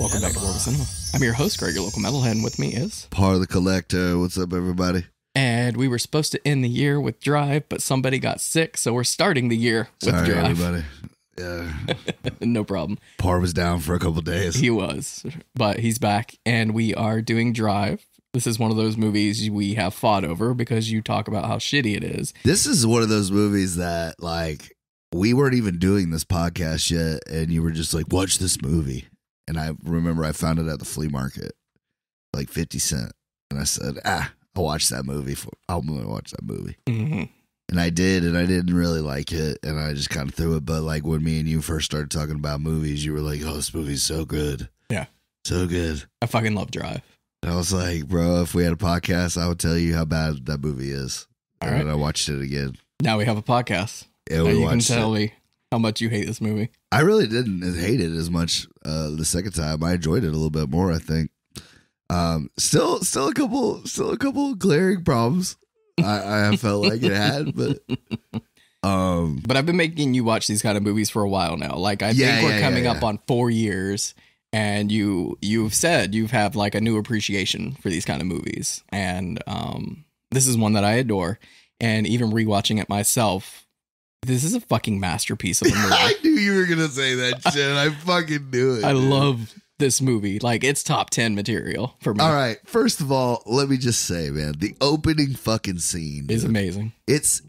Welcome back to War Cinema. I'm your host, Greg, your local metalhead, and with me is... Par the Collector. What's up, everybody? And we were supposed to end the year with Drive, but somebody got sick, so we're starting the year with Sorry, Drive. everybody. Yeah. No problem. Par was down for a couple days. He was, but he's back, and we are doing Drive. This is one of those movies we have fought over because you talk about how shitty it is. This is one of those movies that, like, we weren't even doing this podcast yet, and you were just like, watch this movie. And I remember I found it at the flea market, like 50 cents. And I said, I'll watch that movie. I'm going to watch that movie. Mm-hmm. And I did, and I didn't really like it, and I just kind of threw it. But, like, when me and you first started talking about movies, you were like, oh, this movie's so good. Yeah. So good. I fucking love Drive. And I was like, bro, if we had a podcast, I would tell you how bad that movie is. All and right. then I watched it again. Now we have a podcast. Yeah, Now we you can watched tell it. me how much you hate this movie. I really didn't hate it as much the second time. I enjoyed it a little bit more, I think. Still a couple glaring problems I felt like it had, but But I've been making you watch these kind of movies for a while now. Like I think we're coming up on 4 years, and you've said you've had like a new appreciation for these kind of movies, and this is one that I adore. And even rewatching it myself, this is a fucking masterpiece of a movie. I knew you were gonna say that shit. I fucking knew it. I love this movie. Like it's top 10 material for me. All right, first of all, let me just say, man, the opening fucking scene Is amazing. It's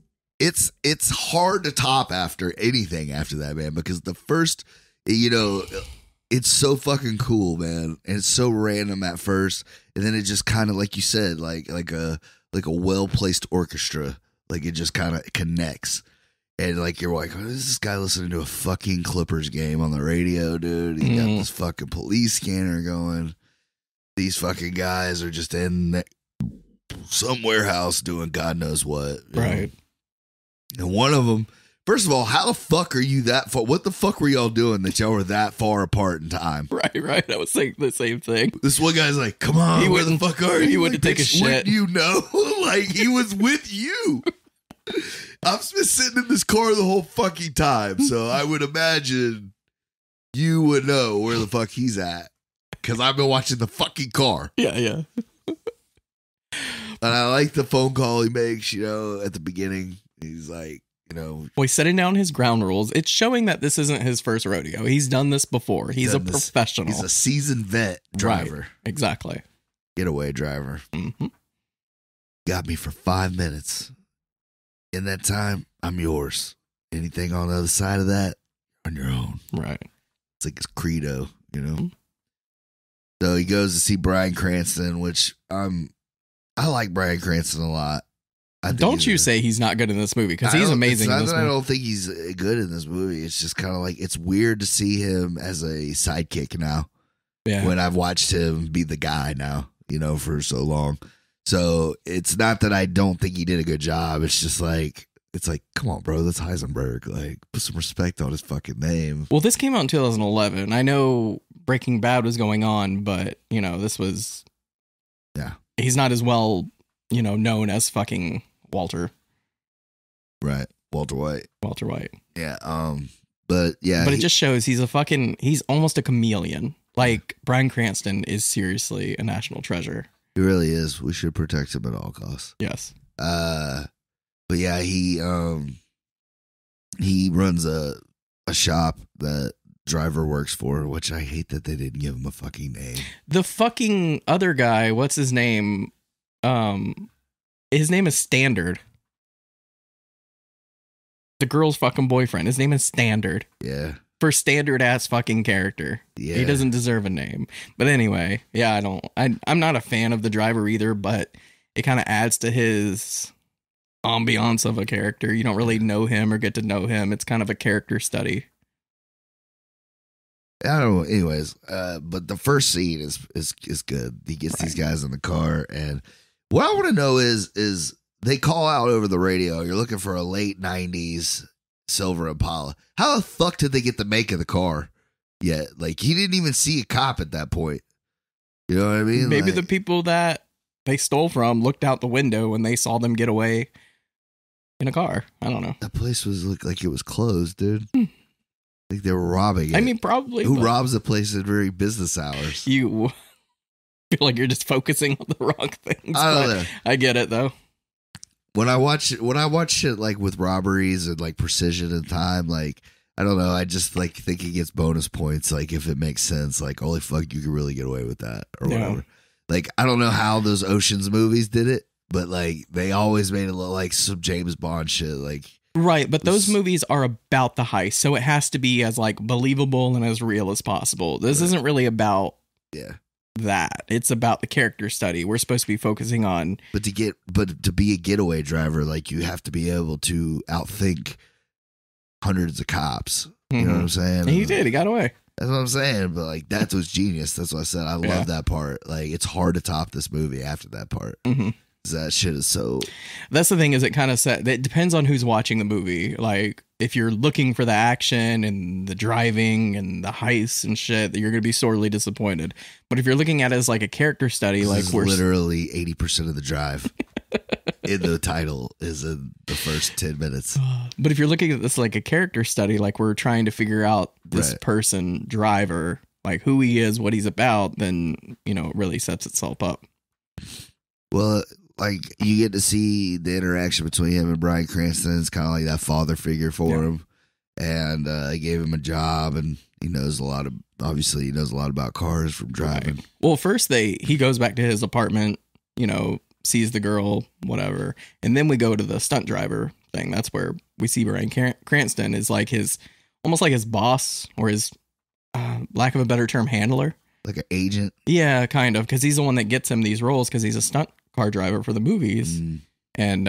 hard to top after anything after that, man, because the first, it's so fucking cool, man, and it's so random at first, and then it just kind of, like you said, like a well-placed orchestra, like it just kind of connects. And like you're like, oh, is this guy listening to a fucking Clippers game on the radio, dude? He got this fucking police scanner going. These fucking guys are just in some warehouse doing God knows what. Right. And one of them, first of all, how the fuck are you that far? What the fuck were y'all doing that y'all were that far apart in time? Right. I was saying the same thing. This one guy's like, come on, where the fuck are you? He went to take a shit. Wouldn't you know? Like, he was with you. I've been sitting in this car the whole fucking time, so I would imagine you would know where the fuck he's at, because I've been watching the fucking car. Yeah. And I like the phone call he makes, at the beginning. He's like, Well, he's setting down his ground rules. It's showing that this isn't his first rodeo. He's done this before. He's a professional. He's a seasoned vet driver. Right. Exactly. Getaway driver. Mm-hmm. Got me for 5 minutes. In that time, I'm yours. Anything on the other side of that, on your own. Right. It's like his credo, So he goes to see Bryan Cranston, which I like Bryan Cranston a lot. Don't you say he's not good in this movie, because he's amazing in It's this not that movie. I don't think he's good in this movie. It's just kind of like, it's weird to see him as a sidekick now. Yeah. When I've watched him be the guy now, for so long. So it's not that I don't think he did a good job. It's just like, come on, bro, that's Heisenberg. Like, put some respect on his fucking name. Well, this came out in 2011. I know Breaking Bad was going on, but, this was... Yeah. He's not as well, known as fucking Walter. Right. Walter White. Yeah. But yeah. But it just shows he's almost a chameleon. Like, Bryan Cranston is seriously a national treasure. He really is. We should protect him at all costs. Yes. But yeah, he runs a shop that Driver works for, which I hate that they didn't give him a fucking name. The fucking other guy, what's his name? His name is Standard. The girl's fucking boyfriend. His name is Standard. Yeah. For standard ass fucking character. Yeah. He doesn't deserve a name. But anyway, yeah, I'm not a fan of the Driver either, but it kind of adds to his ambiance of a character. You don't really know him or get to know him. It's kind of a character study. I don't know. Anyways, but the first scene is good. He gets these guys in the car, and what I want to know is they call out over the radio, you're looking for a late 90s Silver Impala. How the fuck did they get the make of the car yet? Like, he didn't even see a cop at that point. You know what I mean? Maybe like, the people that they stole from looked out the window when they saw them get away in a car. I don't know. that place looked like it was closed, dude. I think they were robbing it. I mean, probably. Who robs a place during business hours? You feel like you're just focusing on the wrong things. I don't know. I get it though. When I watch shit like with robberies and like precision and time, like I don't know, I just like think it gets bonus points. Like if it makes sense, like holy fuck, you could really get away with that or whatever. Like I don't know how those Ocean's movies did it, but like they always made it look like some James Bond shit. Like right, but those movies are about the heist, so it has to be as like believable and as real as possible. This isn't really about that. It's about the character study. We're supposed to be focusing on but to be a getaway driver, like you have to be able to outthink hundreds of cops. You know what I'm saying? And he did. He got away. That's what I'm saying. But like that was genius. That's what I said. I love that part. Like it's hard to top this movie after that part. That shit is so. That's the thing, is it kind of set. It depends on who's watching the movie. Like if you're looking for the action and the driving and the heists and shit, you're gonna be sorely disappointed. But if you're looking at it as like a character study, this like is we're literally 80% of the drive in the title is in the first 10 minutes. But if you're looking at this like a character study, like we're trying to figure out this person driver, like who he is, what he's about, then you know it really sets itself up. Well, like you get to see the interaction between him and Bryan Cranston. It's kind of like that father figure for him, and he gave him a job, and he knows a lot about cars from driving. Right. Well, first he goes back to his apartment, you know, sees the girl, whatever, and then we go to the stunt driver thing. That's where we see Bryan Cranston is like almost like his boss or his lack of a better term, handler, like an agent. Yeah, kind of, because he's the one that gets him these roles because he's a stunt car driver for the movies. And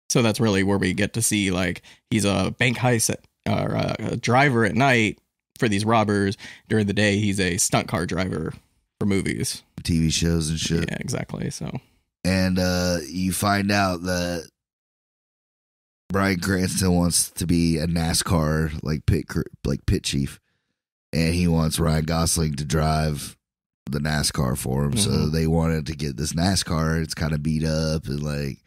so that's really where we get to see like he's a bank heist or a driver at night for these robbers. During the day he's a stunt car driver for movies, TV shows and shit. Yeah, exactly. So and you find out that Bryan Cranston wants to be a NASCAR like pit chief, and he wants Ryan Gosling to drive the NASCAR for him. So they wanted to get this NASCAR. It's kind of beat up and like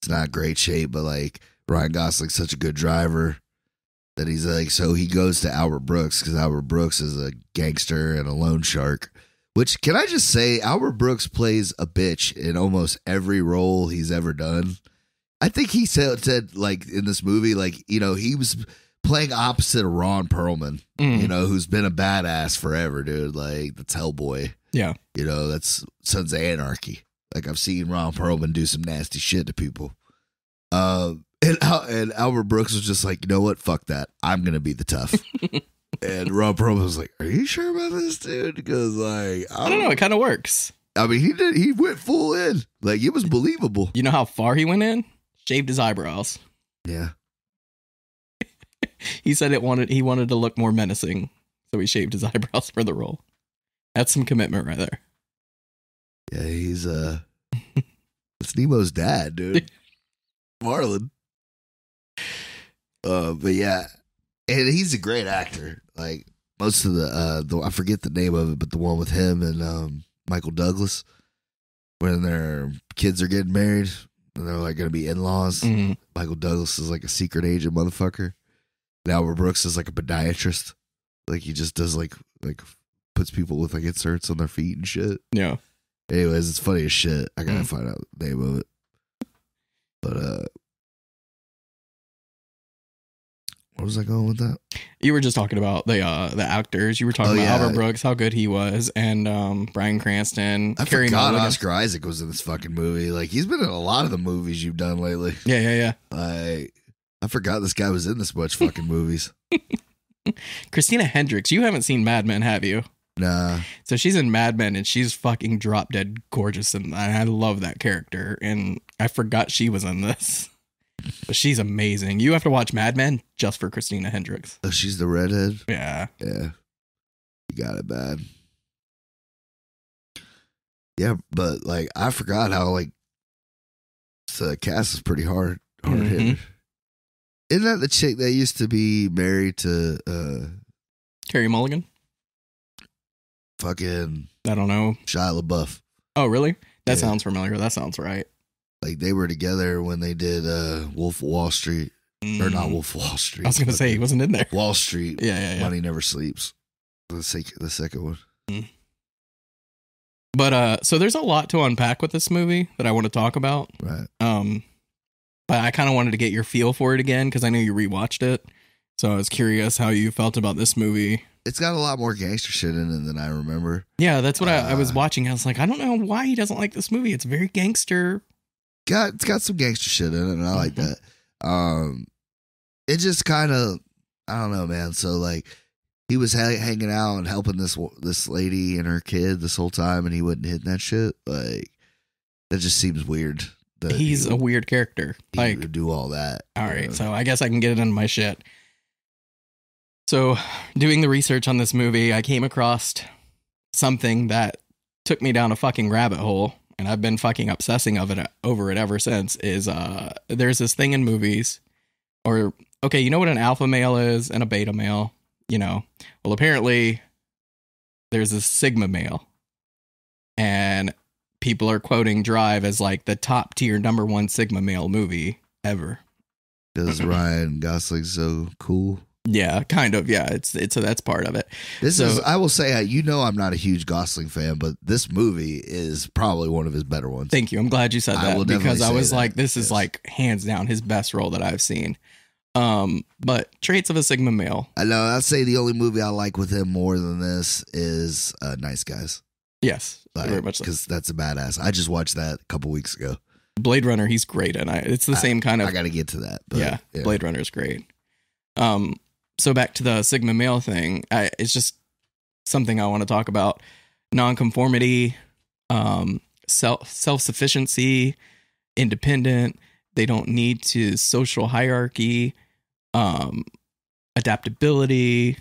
it's not great shape, but like Ryan Gosling's such a good driver that he's like, so he goes to Albert Brooks because Albert Brooks is a gangster and a loan shark. Which, can I just say, Albert Brooks plays a bitch in almost every role he's ever done. I think he said like in this movie, like, you know, he was playing opposite of Ron Perlman, you know, who's been a badass forever, dude. Like, that's Hellboy. Yeah. You know, that's Sons of Anarchy. Like, I've seen Ron Perlman do some nasty shit to people. And Albert Brooks was just like, you know what? Fuck that. I'm going to be the tough. And Ron Perlman was like, are you sure about this, dude? Because, like, I don't know. It kind of works. I mean, he went full in. Like, it was believable. You know how far he went in? Shaved his eyebrows. Yeah. He said he wanted to look more menacing, so he shaved his eyebrows for the role. That's some commitment right there. Yeah, he's it's Nemo's dad, dude. Marlon. But yeah, and he's a great actor. Like most of the I forget the name of it, but the one with him and Michael Douglas, when their kids are getting married and they're like gonna be in-laws. Michael Douglas is like a secret agent motherfucker. And Albert Brooks is like a podiatrist. Like he just does like puts people with like inserts on their feet and shit. Yeah. Anyways, it's funny as shit. I gotta find out the name of it. But what was I going with that? You were just talking about the actors. You were talking about Albert Brooks, how good he was, and Bryan Cranston. I forgot Oscar Isaac was in this fucking movie. Like he's been in a lot of the movies you've done lately. Yeah. I forgot this guy was in this much fucking movies. Christina Hendricks. You haven't seen Mad Men, have you? Nah. So she's in Mad Men and she's fucking drop dead gorgeous, and I love that character. And I forgot she was in this, but she's amazing. You have to watch Mad Men just for Christina Hendricks. Oh, she's the redhead. Yeah. You got it bad. Yeah, but like I forgot how like the cast is pretty hard hitting. Isn't that the chick that used to be married to Carey Mulligan? Fucking I don't know. Shia LaBeouf. Oh, really? That sounds familiar. That sounds right. Like they were together when they did Wolf of Wall Street. Or not Wolf of Wall Street. I was going to say he wasn't in there. Wall Street. Yeah. Money Never Sleeps. The second one. Mm. But so there's a lot to unpack with this movie that I want to talk about. Right. But I kind of wanted to get your feel for it again because I know you rewatched it. So I was curious how you felt about this movie. It's got a lot more gangster shit in it than I remember. Yeah, that's what I was watching. I was like, I don't know why he doesn't like this movie. It's very gangster. It's got some gangster shit in it, and I like that. It just kind of, I don't know, man. So like, he was hanging out and helping this lady and her kid this whole time, and he wasn't hitting that shit. Like, that just seems weird. He's a weird character. He would do all that. All right, so I guess I can get it into my shit. So, doing the research on this movie, I came across something that took me down a fucking rabbit hole, and I've been fucking obsessing over it ever since. Is there's this thing in movies, or okay, you know what an alpha male is and a beta male, you know? Well, apparently, there's a sigma male, and people are quoting Drive as like the top tier #1 sigma male movie ever. Because Ryan Gosling's so cool. Yeah, kind of. Yeah, it's that's part of it. I will say, I'm not a huge Gosling fan, but this movie is probably one of his better ones. Thank you. I'm glad you said that because I was like, this is like hands down his best role that I've seen. But traits of a sigma male. I know. I'd say the only movie I like with him more than this is Nice Guys. Yes, very much so. Because that's a badass. I just watched that a couple weeks ago. Blade Runner, he's great, and it's the same kind of. I got to get to that. But yeah, Blade Runner's great. So back to the sigma male thing. It's just something I want to talk about. Nonconformity, self-sufficiency, independent. They don't need to social hierarchy, adaptability,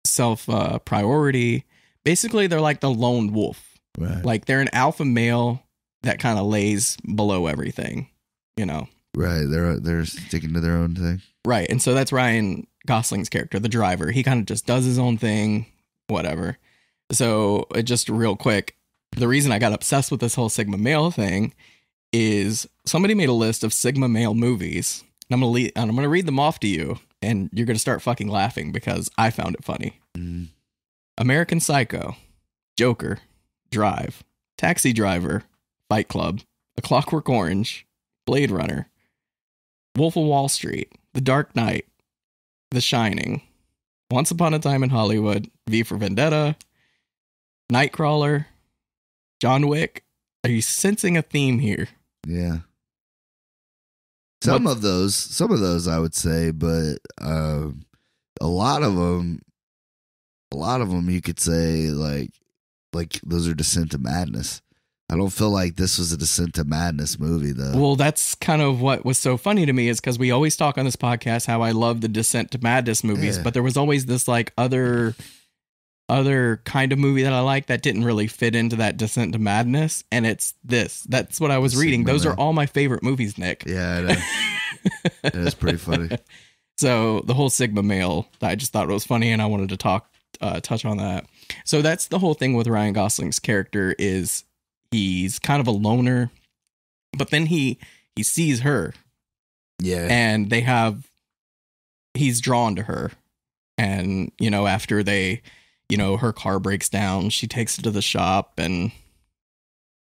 self-priority. Basically, they're like the lone wolf. Right. Like they're an alpha male that kind of lays below everything, you know? Right. They're sticking to their own thing. Right. And so that's Ryan Gosling's character, the driver. He kind of just does his own thing, whatever. So just real quick, the reason I got obsessed with this whole sigma male thing is somebody made a list of sigma male movies. And I'm going to read them off to you, and you're going to start fucking laughing because I found it funny. Mm. American Psycho, Joker, Drive, Taxi Driver, Fight Club, A Clockwork Orange, Blade Runner, Wolf of Wall Street, The Dark Knight, The Shining, Once Upon a Time in Hollywood, V for Vendetta, Nightcrawler, John Wick. Are you sensing a theme here? Yeah. Some of those I would say, but a lot of them you could say like those are Descent to Madness. I don't feel like this was a Descent to Madness movie, though. Well, that's kind of what was so funny to me is because we always talk on this podcast how I love the Descent to Madness movies, but there was always this like other kind of movie that I like that didn't really fit into that Descent to Madness, and it's this. That's what I was reading. Those are all my favorite movies, Nick. Yeah, I know. That's pretty funny. So the whole sigma male, I just thought it was funny, and I wanted to touch on that. So that's the whole thing with Ryan Gosling's character is he's kind of a loner, but then he sees her. Yeah. And he's drawn to her. And, you know, after her car breaks down, she takes it to the shop and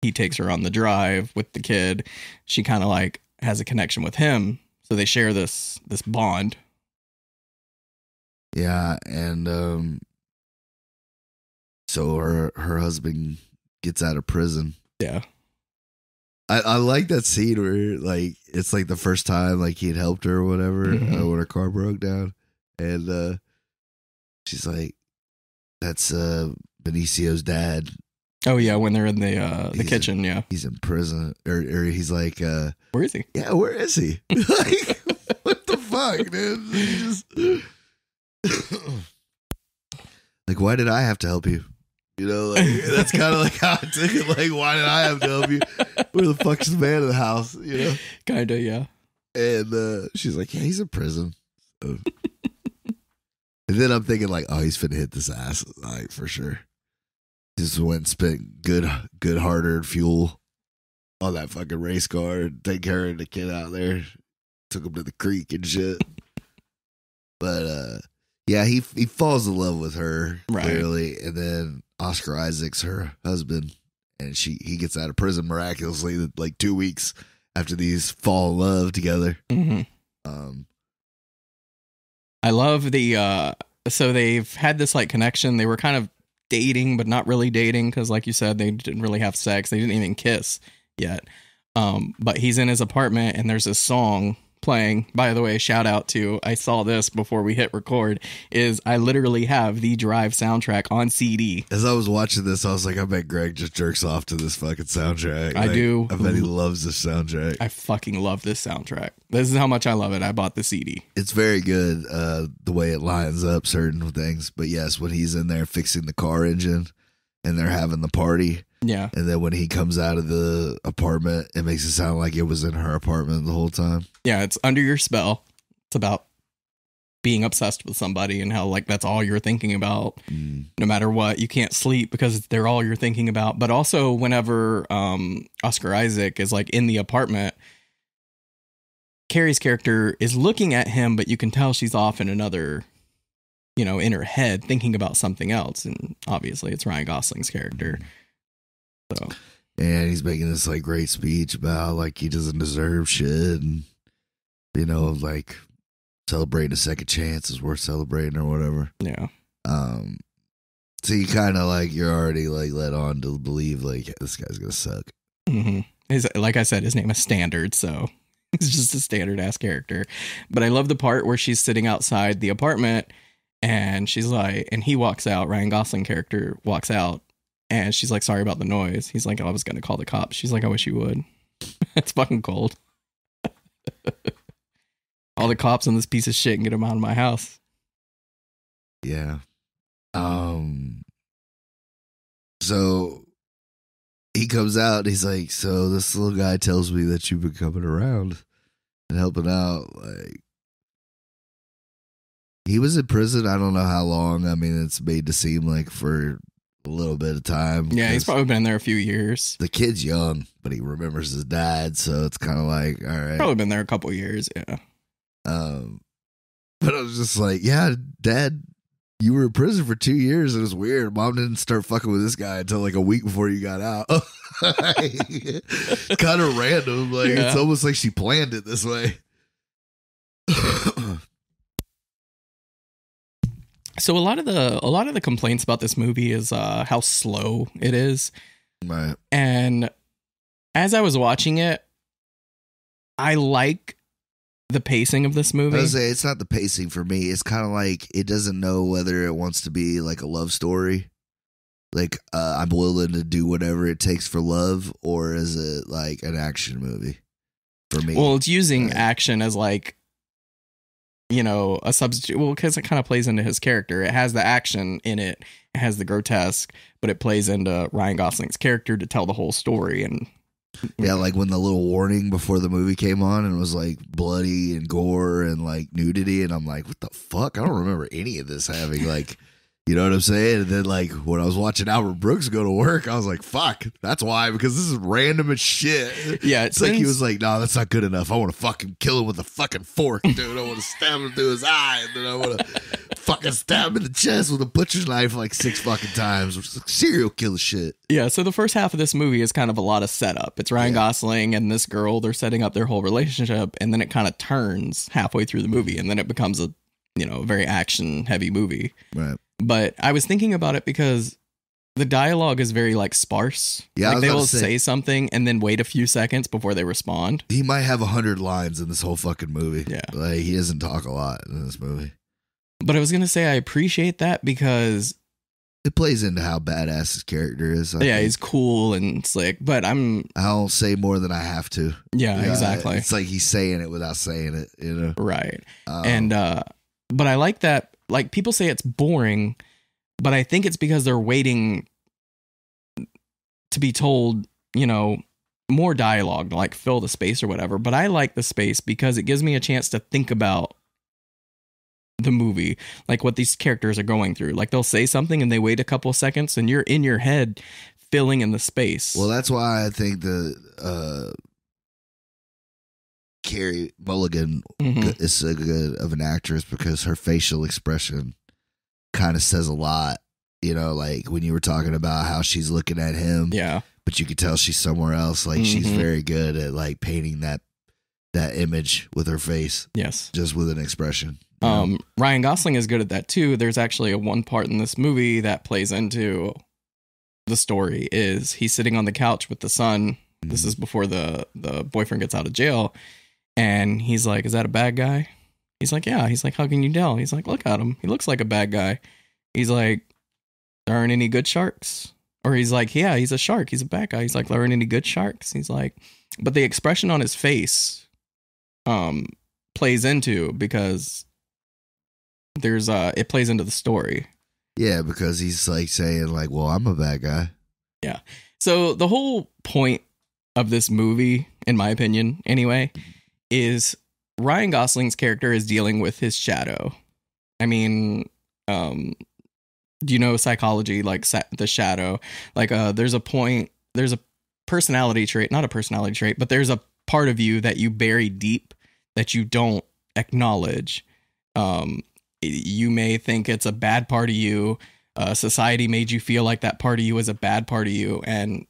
he takes her on the drive with the kid. She kind of like has a connection with him. So they share this bond. Yeah. And, so her husband gets out of prison. Yeah. I like that scene where like it's like the first time like he had helped her or whatever when her car broke down, and she's like, "That's Benicio's dad." Oh yeah, when they're in the kitchen, yeah, he's in prison, or he's like, "Where is he?" Yeah, where is he? Like, what the fuck, dude? Like, why did I have to help you? You know, like, that's kind of like how I took it. Like, why did I have to help you? Where the fuck's the man in the house? You know? Kind of, yeah. And she's like, yeah, he's in prison. So. And then I'm thinking like, oh, he's finna hit this ass, like, for sure. Just went and spent good hard-earned fuel on that fucking race car and take care of the kid out there. took him to the creek and shit. But yeah, he falls in love with her clearly, and then Oscar Isaac's her husband, and he gets out of prison miraculously like 2 weeks after these fall in love together. I love the so they've had this like connection. They were kind of dating, but not really dating because, like you said, they didn't really have sex. They didn't even kiss yet. But he's in his apartment, and there's this song playing. By the way, shout out to, I saw this before we hit record, is I literally have the Drive soundtrack on CD. As I was watching this, I was like, I bet Greg just jerks off to this fucking soundtrack. I do. I bet he loves this soundtrack. I fucking love this soundtrack. This is how much I love it. I bought the CD. It's very good, the way it lines up certain things. But yes, when he's in there fixing the car engine and they're having the party. Yeah. And then when he comes out of the apartment, it makes it sound like it was in her apartment the whole time. Yeah, it's Under Your Spell. It's about being obsessed with somebody and how like that's all you're thinking about. No matter what, you can't sleep because they're all you're thinking about. But also whenever Oscar Isaac is like in the apartment, Carrie's character is looking at him, but you can tell she's off in another, you know, in her head thinking about something else. And obviously it's Ryan Gosling's character. So. And he's making this like great speech about like he doesn't deserve shit, and you know, like celebrating a second chance is worth celebrating or whatever. Yeah. So you kind of like you're already like led on to believe like this guy's gonna suck. Like I said, his name is Standard, so he's just a standard ass character. But I love the part where she's sitting outside the apartment, and she's like, and he walks out. Ryan Gosling character walks out. And she's like, sorry about the noise. He's like, oh, I was going to call the cops. She's like, I wish you would. It's fucking cold. All the cops on this piece of shit and get him out of my house. Yeah. So he comes out and he's like, so this little guy tells me that you've been coming around and helping out. Like, he was in prison. I don't know how long. I mean, it's made to seem like for a little bit of time. Yeah, he's probably been there a few years. The kid's young, but he remembers his dad, so it's kind of like, all right. Probably been there a couple years, yeah. But I was just like, yeah, Dad, you were in prison for 2 years. It was weird. Mom didn't start fucking with this guy until like a week before you got out. Kind of random. Like, It's almost like she planned it this way. So a lot of the complaints about this movie is how slow it is. Right. And as I was watching it, I like the pacing of this movie. I was say it's not the pacing for me. It's kind of like it doesn't know whether it wants to be like a love story. Like I'm willing to do whatever it takes for love, or is it like an action movie for me? Well, it's using action as like, you know, a substitute. Well, because it kind of plays into his character. It has the action in it. It has the grotesque, but it plays into Ryan Gosling's character to tell the whole story. And yeah, like when the little warning before the movie came on and it was like bloody and gore and like nudity, and I'm like, what the fuck? I don't remember any of this having like, you know what I'm saying? And then like when I was watching Albert Brooks go to work, I was like, fuck, that's why, because this is random as shit. Yeah, it's like he was like, no, that's not good enough. I want to fucking kill him with a fucking fork, dude. I want to stab him through his eye, and then I want to fucking stab him in the chest with a butcher's knife like 6 fucking times. Which is like serial killer shit. Yeah, so the first half of this movie is kind of a lot of setup. It's Ryan Gosling and this girl. They're setting up their whole relationship, and then it kind of turns halfway through the movie, and then it becomes a, you know, very action heavy movie. Right. But I was thinking about it because the dialogue is very like sparse. Yeah, like they will say something and then wait a few seconds before they respond. He might have 100 lines in this whole fucking movie. Yeah, like he doesn't talk a lot in this movie. But I was gonna say I appreciate that because it plays into how badass his character is. I think. He's cool and slick. But I don't say more than I have to. Yeah, exactly. It's like he's saying it without saying it. You know, right? And but I like that. Like people say it's boring, but I think it's because they're waiting to be told, you know, more dialogue to like fill the space or whatever. But I like the space because it gives me a chance to think about the movie, like what these characters are going through. Like they'll say something and they wait a couple of seconds and you're in your head filling in the space. Well, that's why I think Carey Mulligan is so good of an actress because her facial expression kind of says a lot. You know, like when you were talking about how she's looking at him, but you could tell she's somewhere else. Like she's very good at like painting that image with her face. Yes, just with an expression. Ryan Gosling is good at that too. There's actually a one part in this movie that plays into the story. Is he's sitting on the couch with the son. This is before the boyfriend gets out of jail, and he's like, "Is that a bad guy?" He's like, "Yeah." He's like, "How can you tell?" He's like, "Look at him. He looks like a bad guy." He's like, "There aren't any good sharks." Or he's like, "Yeah, he's a shark. He's a bad guy." He's like, "There aren't any good sharks." He's like, but the expression on his face plays into, because there's it plays into the story. Yeah, because he's like saying like, "Well, I'm a bad guy." Yeah. So the whole point of this movie, in my opinion anyway, is Ryan Gosling's character is dealing with his shadow. I mean, do you know psychology, like the shadow? Like there's a personality trait, not a personality trait, but there's a part of you that you bury deep that you don't acknowledge. You may think it's a bad part of you. Society made you feel like that part of you is a bad part of you. And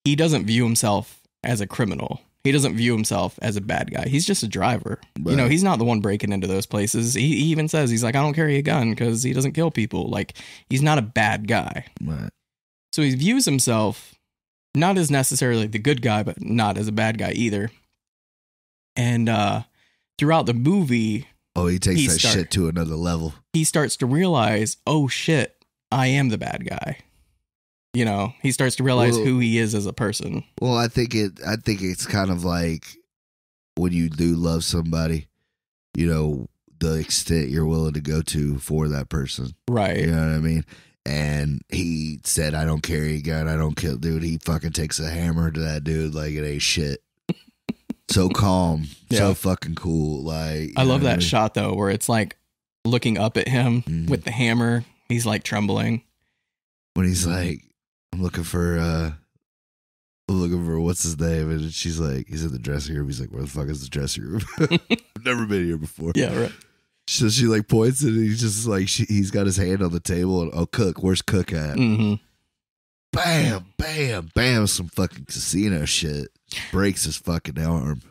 he doesn't view himself as a criminal. He doesn't view himself as a bad guy. He's just a driver. Right. You know, he's not the one breaking into those places. He even says, he's like, "I don't carry a gun because he doesn't kill people." Like, he's not a bad guy. Right. So he views himself not as necessarily the good guy, but not as a bad guy either. And throughout the movie, he takes that shit to another level. He starts to realize, oh shit, I am the bad guy. You know, he starts to realize who he is as a person. Well, I think it's kind of like when you do love somebody, you know, the extent you're willing to go to for that person. Right. You know what I mean? And he said, "I don't carry a gun. I don't kill." Dude, he fucking takes a hammer to that dude like it ain't shit. So calm. So fucking cool. Like, I love that shot though, where it's like looking up at him with the hammer. He's like trembling. When he's like, I'm looking for what's his name, and she's like, he's in the dressing room. He's like, "Where the fuck is the dressing room?" I've never been here before. Yeah, right. So she like points, and he's just like, he's got his hand on the table, and Cook, where's Cook at? Bam, bam, bam, some fucking casino shit. Breaks his fucking arm.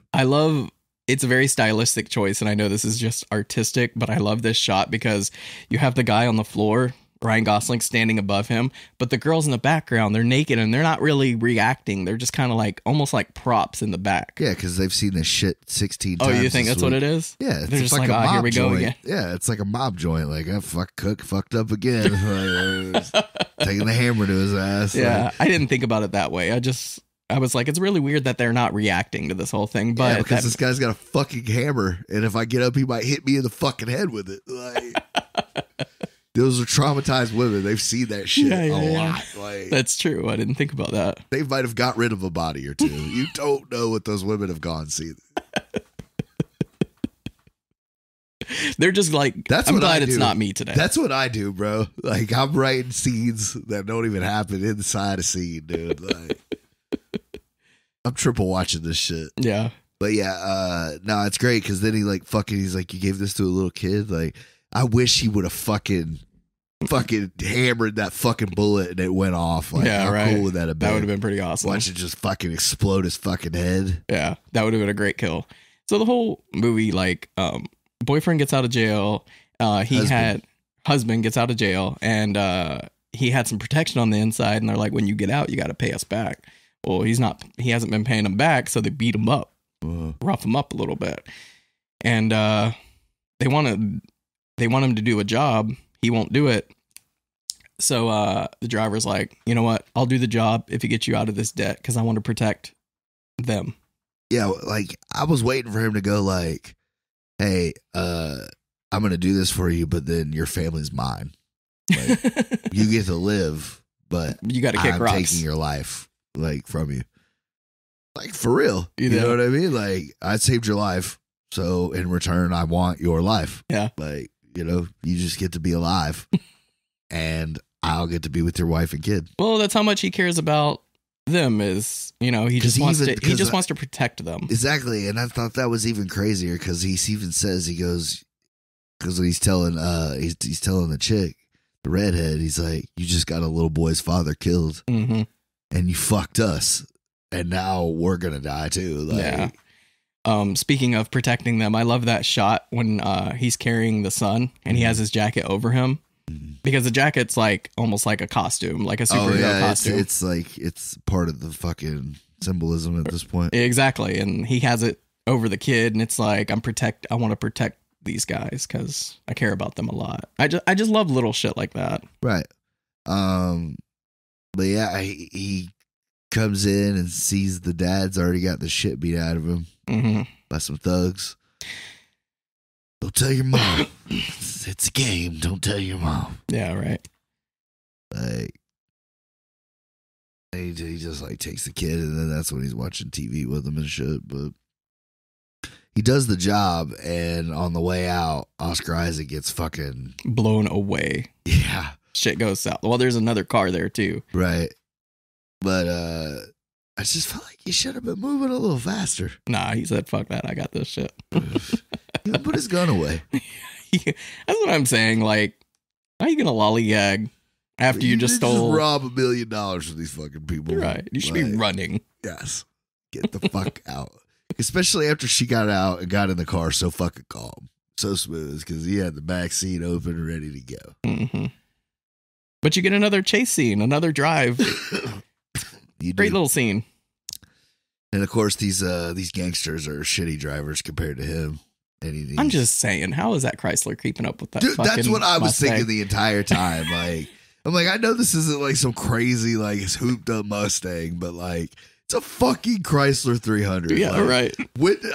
It's a very stylistic choice, and I know this is just artistic, but I love this shot because you have the guy on the floor, Ryan Gosling, standing above him, but the girls in the background, they're naked and they're not really reacting. They're just kind of like almost like props in the back. Yeah, because they've seen this shit 16 times. Oh, you think that's what it is? Yeah, they're just like, "Oh, here we go again." Yeah, it's like a mob joint. Like, fuck, Cook fucked up again. Taking the hammer to his ass. Yeah, like, I didn't think about it that way. I was like, it's really weird that they're not reacting to this whole thing. But because this guy's got a fucking hammer, and if I get up, he might hit me in the fucking head with it. Like, those are traumatized women. They've seen that shit a lot. Like, that's true. I didn't think about that. They might have got rid of a body or two. You don't know what those women have gone see. They're just like, I'm glad it's not me today. That's what I do, bro. Like, I'm writing scenes that don't even happen inside a scene, dude. Like, I'm triple watching this shit. Yeah. But yeah, no, it's great because then he's like, "You gave this to a little kid?" Like, I wish he would have fucking hammered that fucking bullet and it went off. Like, yeah, how right. cool would that have been? That would have been pretty awesome. Watch it just fucking explode his fucking head. Yeah, that would have been a great kill. So the whole movie, like, boyfriend gets out of jail. Husband gets out of jail, and he had some protection on the inside, and they're like, "When you get out, you got to pay us back." Well, he hasn't been paying them back, so they beat him up, rough him up a little bit, and they want him to do a job. He won't do it. So the driver's like, "You know what? I'll do the job if it gets you out of this debt because I want to protect them." Yeah, like, I was waiting for him to go like, "Hey, I'm going to do this for you, but then your family's mine. Like, you get to live, but you got to kick rocks. I'm taking your life, like, from you." Like, for real. You know what I mean? Like, I saved your life, so in return, I want your life. Yeah. Like, you know, you just get to be alive, and I'll get to be with your wife and kid. Well, that's how much he cares about them is, he just wants to protect them. Exactly. And I thought that was even crazier because he even says, he goes, because when he's telling the chick, the redhead, he's like, you just got a little boy's father killed and you fucked us. And now we're going to die too. Like, yeah. Speaking of protecting them, I love that shot when he's carrying the son and he has his jacket over him. Because the jacket's like almost like a costume, like a superhero costume. It's like it's part of the fucking symbolism at this point. Exactly, and he has it over the kid, and it's like I want to protect these guys because I care about them a lot. I just love little shit like that. Right. But yeah, he comes in and sees the dad's already got the shit beat out of him by some thugs. Don't tell your mom. It's a game. Don't tell your mom. Yeah, right. Like, he just like takes the kid, and then that's when he's watching TV with him and shit. But he does the job, and on the way out, Oscar Isaac gets fucking blown away. Yeah, shit goes south. Well, there's another car there too. Right, but I just felt like he should have been moving a little faster. Nah, he said, "Fuck that, I got this shit." He put his gun away. That's what I'm saying. Like, how are you gonna lollygag after you just stole? Rob $1 million from these fucking people. You're right. You should be running. Yes. Get the fuck out. Especially after she got out and got in the car so fucking calm, so smooth, because he had the back seat open and ready to go. But you get another chase scene, another drive. Great little scene. And of course, these gangsters are shitty drivers compared to him. I'm just saying, how is that Chrysler keeping up with that? Dude, that's what I was Mustang? thinking the entire time. Like, I'm like, I know this isn't like some crazy, like, hooped up Mustang, but like, it's a fucking Chrysler 300. Yeah, like, right.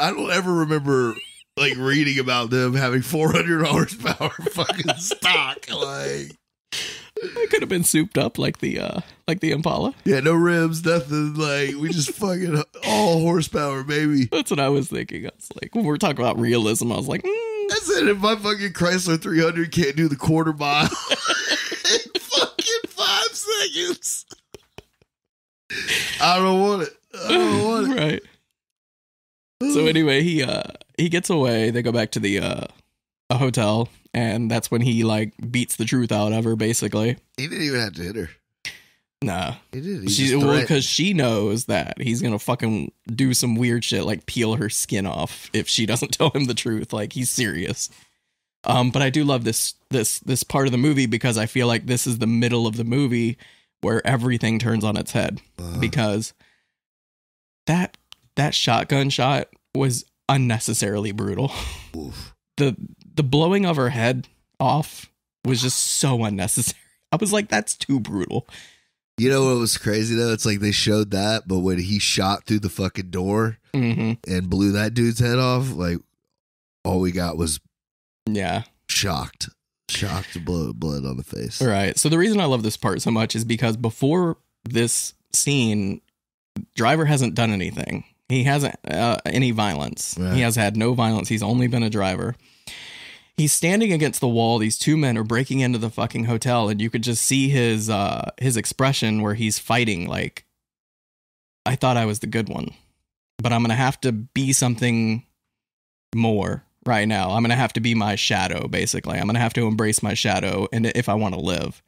I don't ever remember like reading about them having 400 horsepower fucking stock. Like, it could have been souped up like the Impala. Yeah, no rims, nothing. Like, we just fucking all horsepower, baby. That's what I was thinking. I was like, when we're talking about realism, I was like, That's it. If my fucking Chrysler 300 can't do the quarter mile in fucking 5 seconds, I don't want it. Right. So anyway, he gets away. They go back to the a hotel, and that's when he like beats the truth out of her. Basically, he didn't even have to hit her. Nah, he did. Because she knows that he's gonna fucking do some weird shit, like peel her skin off if she doesn't tell him the truth. Like, he's serious. But I do love this part of the movie because I feel like this is the middle of the movie where everything turns on its head because that shotgun shot was unnecessarily brutal. Oof. The blowing of her head off was just so unnecessary. I was like, that's too brutal. You know what was crazy though? It's like they showed that, but when he shot through the fucking door and blew that dude's head off, like all we got was shocked blood on the face. Right. So the reason I love this part so much is because before this scene, Driver hasn't done anything. He hasn't any violence. Right. He has had no violence. He's only been a driver. He's standing against the wall. These two men are breaking into the fucking hotel, and you could just see his expression where he's fighting. Like, I thought I was the good one, but I'm gonna have to be something more right now. I'm gonna have to be my shadow. Basically, I'm gonna have to embrace my shadow, and if I want to live.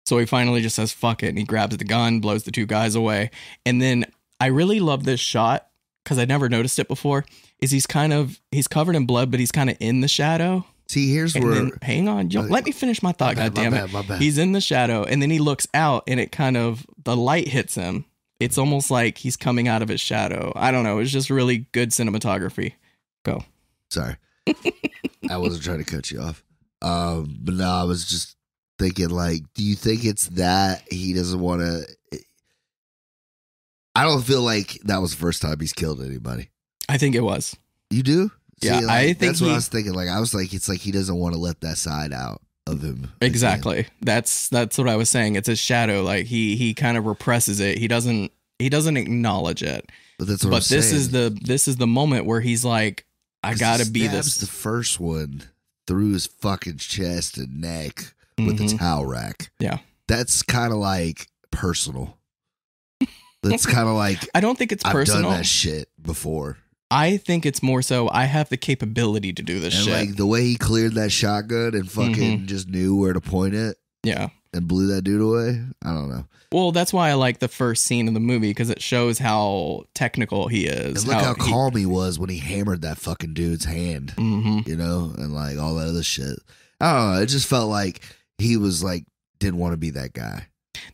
So he finally just says fuck it, and he grabs the gun, blows the two guys away, and then I really love this shot because I never noticed it before. Is he's covered in blood, but he's kind of in the shadow. See, here's and where... hang on. Let me finish my thought, goddammit. My bad. He's in the shadow, and then he looks out, and it kind of... The light hits him. It's almost like he's coming out of his shadow. I don't know. It's just really good cinematography. Go. Sorry. I wasn't trying to cut you off. But no, I was just thinking, like, do you think it's that he doesn't want to... I don't feel like that was the first time he's killed anybody. I think it was. You do? Yeah, like, I think that's what I was thinking. Like, I was like, it's like he doesn't want to let that side out of him. Exactly. Again. That's what I was saying. It's his shadow. Like he kind of represses it. He doesn't acknowledge it. But that's what I'm saying. This is the moment where he's like, I gotta be this. The first one through his fucking chest and neck with the towel rack. Yeah, that's kind of like personal. It's kind of like, I don't think it's personal. I've done that shit before. I think it's more so I have the capability to do this and shit. Like the way he cleared that shotgun and fucking just knew where to point it. Yeah. And blew that dude away. I don't know. Well, that's why I like the first scene of the movie, because it shows how technical he is. And look how calm he was when he hammered that fucking dude's hand, you know, and like all that other shit. I don't know. It just felt like he was like, didn't want to be that guy.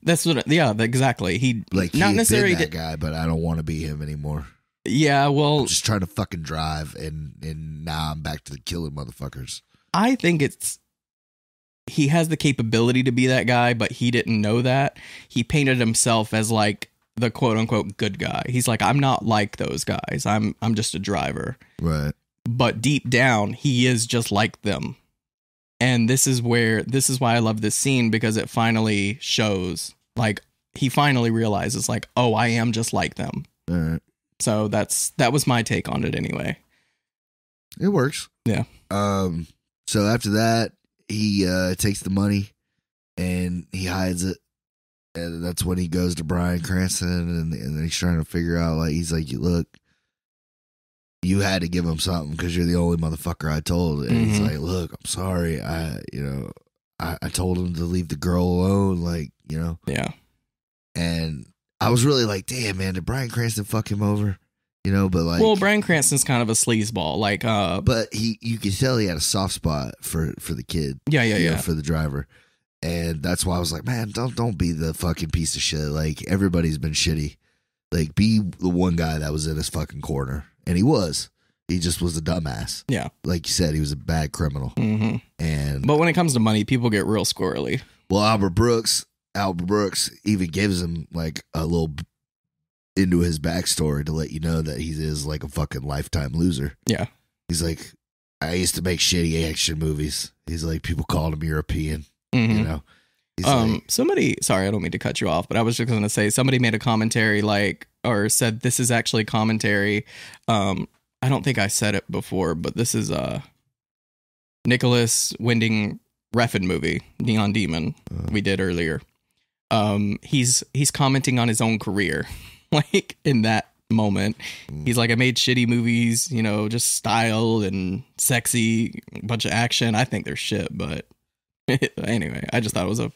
That's what, exactly. He like not necessarily that guy, but I don't want to be him anymore. Yeah, well, I'm just trying to fucking drive, and now I'm back to killing motherfuckers. I think he has the capability to be that guy, but he didn't know that. He painted himself as like the quote unquote good guy. He's like, I'm not like those guys. I'm just a driver. Right. But deep down, he is just like them. And this is why I love this scene, because it finally shows, like, he finally realizes, like, oh, I am just like them. All right. So that was my take on it anyway. It works. Yeah. So after that, he takes the money and he hides it, and that's when he goes to Bryan Cranston, and he's trying to figure out, like, he's like, look, you had to give him something because you're the only motherfucker I told. And he's like, look, I'm sorry, I told him to leave the girl alone, like, you know. Yeah. And I was really like, damn, man, did Bryan Cranston fuck him over? You know, but like, well, Bryan Cranston's kind of a sleazeball, like, but you could tell he had a soft spot for the kid, yeah, for the driver, and that's why I was like, man, don't be the fucking piece of shit. Like, everybody's been shitty. Like, be the one guy that was in his fucking corner, and he just was a dumbass. Yeah, like you said, he was a bad criminal. But when it comes to money, people get real squirrely. Well, Albert Brooks even gives him like a little into his backstory to let you know that he is like a fucking lifetime loser. Yeah. He's like, I used to make shitty action movies. He's like, people called him European, you know? He's like, somebody, sorry, I don't mean to cut you off, but I was just going to say, somebody made a commentary or said, this is actually commentary. I don't think I said it before, but this is Nicholas Winding Refn movie, Neon Demon, we did earlier. He's commenting on his own career. Like, in that moment, he's like, I made shitty movies, you know, just style and sexy, bunch of action. I think they're shit, but anyway, I just thought it was a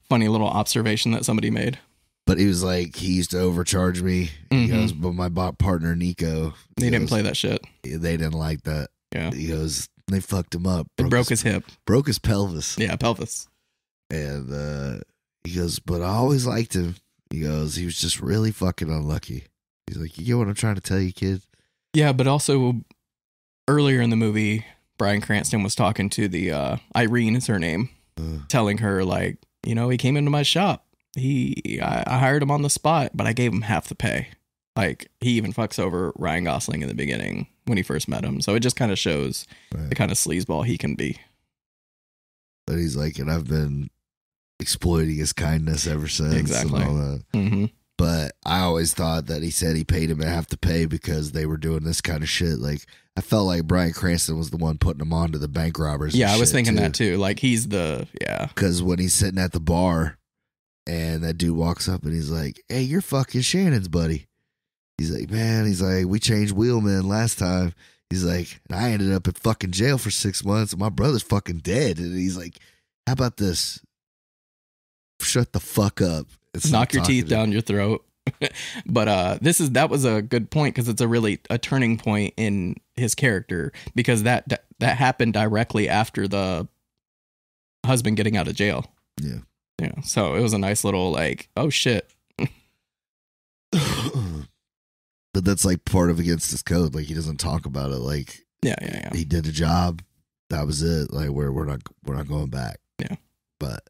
funny little observation that somebody made. But he was like, he used to overcharge me. He goes, but my partner Nico, they didn't play that shit. They didn't like that. Yeah. He goes, they fucked him up. Broke his hip. Broke his pelvis. Yeah, pelvis. And he goes, but I always liked him. He goes, he was just really fucking unlucky. He's like, you get what I'm trying to tell you, kid? Yeah, but also earlier in the movie, Bryan Cranston was talking to the Irene is her name, telling her, like, you know, he came into my shop. I hired him on the spot, but I gave him half the pay. Like, he even fucks over Ryan Gosling in the beginning when he first met him. So it just kind of shows the kind of sleazeball he can be. But he's like, and I've been exploiting his kindness ever since. Exactly. And all that. But I always thought that he said he paid him half the pay because they were doing this kind of shit. Like, I felt like Bryan Cranston was the one putting him on to the bank robbers. Yeah, I was thinking that too. Like, he's because when he's sitting at the bar and that dude walks up and he's like, hey, you're fucking Shannon's buddy. He's like, man, we changed wheelmen last time. He's like, I ended up in fucking jail for 6 months and my brother's fucking dead. And he's like, how about this? Shut the fuck up. Knock your teeth down your throat. But that was a good point, because it's a turning point in his character, because that happened directly after the husband getting out of jail. Yeah. So it was a nice little, like, oh shit. But that's like part of against his code. Like, he doesn't talk about it. Like, yeah. He did a job. That was it. Like, we're not going back. Yeah. But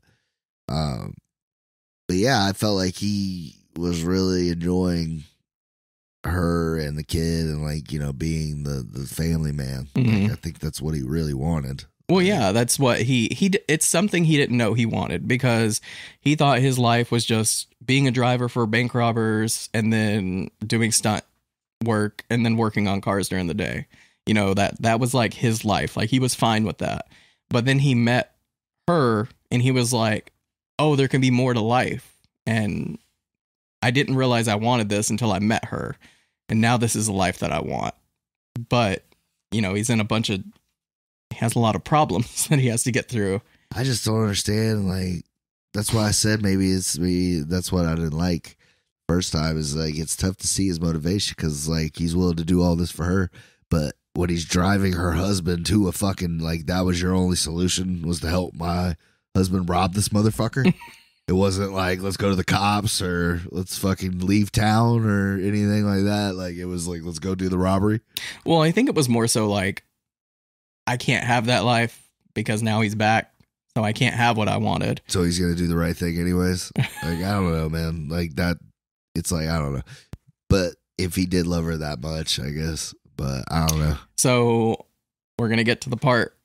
yeah, I felt like he was really enjoying her and the kid, and like, you know, being the family man. Like, I think that's what he really wanted. Well, yeah, that's what it's something he didn't know he wanted, because he thought his life was just being a driver for bank robbers and then doing stunt work and then working on cars during the day. You know, that was like his life. Like, he was fine with that. But then he met her and he was like, oh, there can be more to life. And I didn't realize I wanted this until I met her. And now this is the life that I want. But, he's in he has a lot of problems that he has to get through. I just don't understand. Like, that's why I said maybe it's me. That's what I didn't like first time is like, it's tough to see his motivation because like he's willing to do all this for her. But when he's driving her husband to a fucking, like, that was your only solution was to help my husband rob this motherfucker. It wasn't like, let's go to the cops or let's fucking leave town or anything like that. Like, it was like, let's go do the robbery. Well, I think it was more so like, I can't have that life because now he's back. So I can't have what I wanted. So he's going to do the right thing anyways. Like, I don't know, man. Like that, it's like, I don't know. But if he did love her that much, I guess. But I don't know. So we're going to get to the part.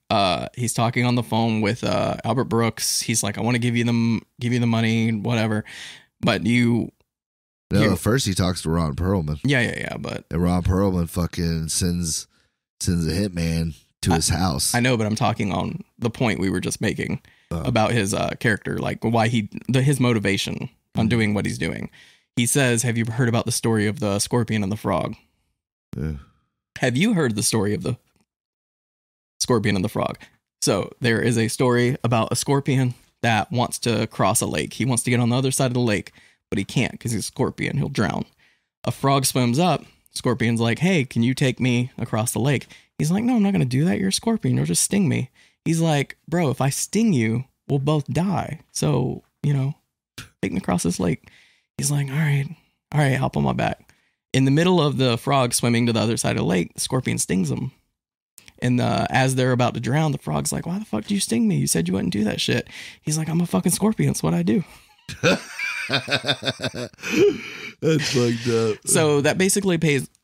He's talking on the phone with Albert Brooks. He's like, I want to give you the money, whatever. But first he talks to Ron Perlman. Yeah. But and Ron Perlman fucking sends a hitman to his house. I know, but I'm talking on the point we were just making about his character, like why his motivation on doing what he's doing. He says, have you heard about the story of the scorpion and the frog? Yeah. Have you heard the story of the scorpion and the frog? So there is a story about a scorpion that wants to cross a lake. He wants to get on the other side of the lake, but he can't because he's a scorpion. He'll drown. A frog swims up. Scorpion's like, hey, can you take me across the lake? He's like, no, I'm not going to do that. You're a scorpion. You'll just sting me. He's like, bro, if I sting you, we'll both die. So, take me across this lake. He's like, all right, hop on my back. In the middle of the frog swimming to the other side of the lake, the scorpion stings him. And as they're about to drown, the frog's like, why the fuck do you sting me? You said you wouldn't do that shit. He's like, I'm a fucking scorpion. That's what I do. That's fucked up. So that basically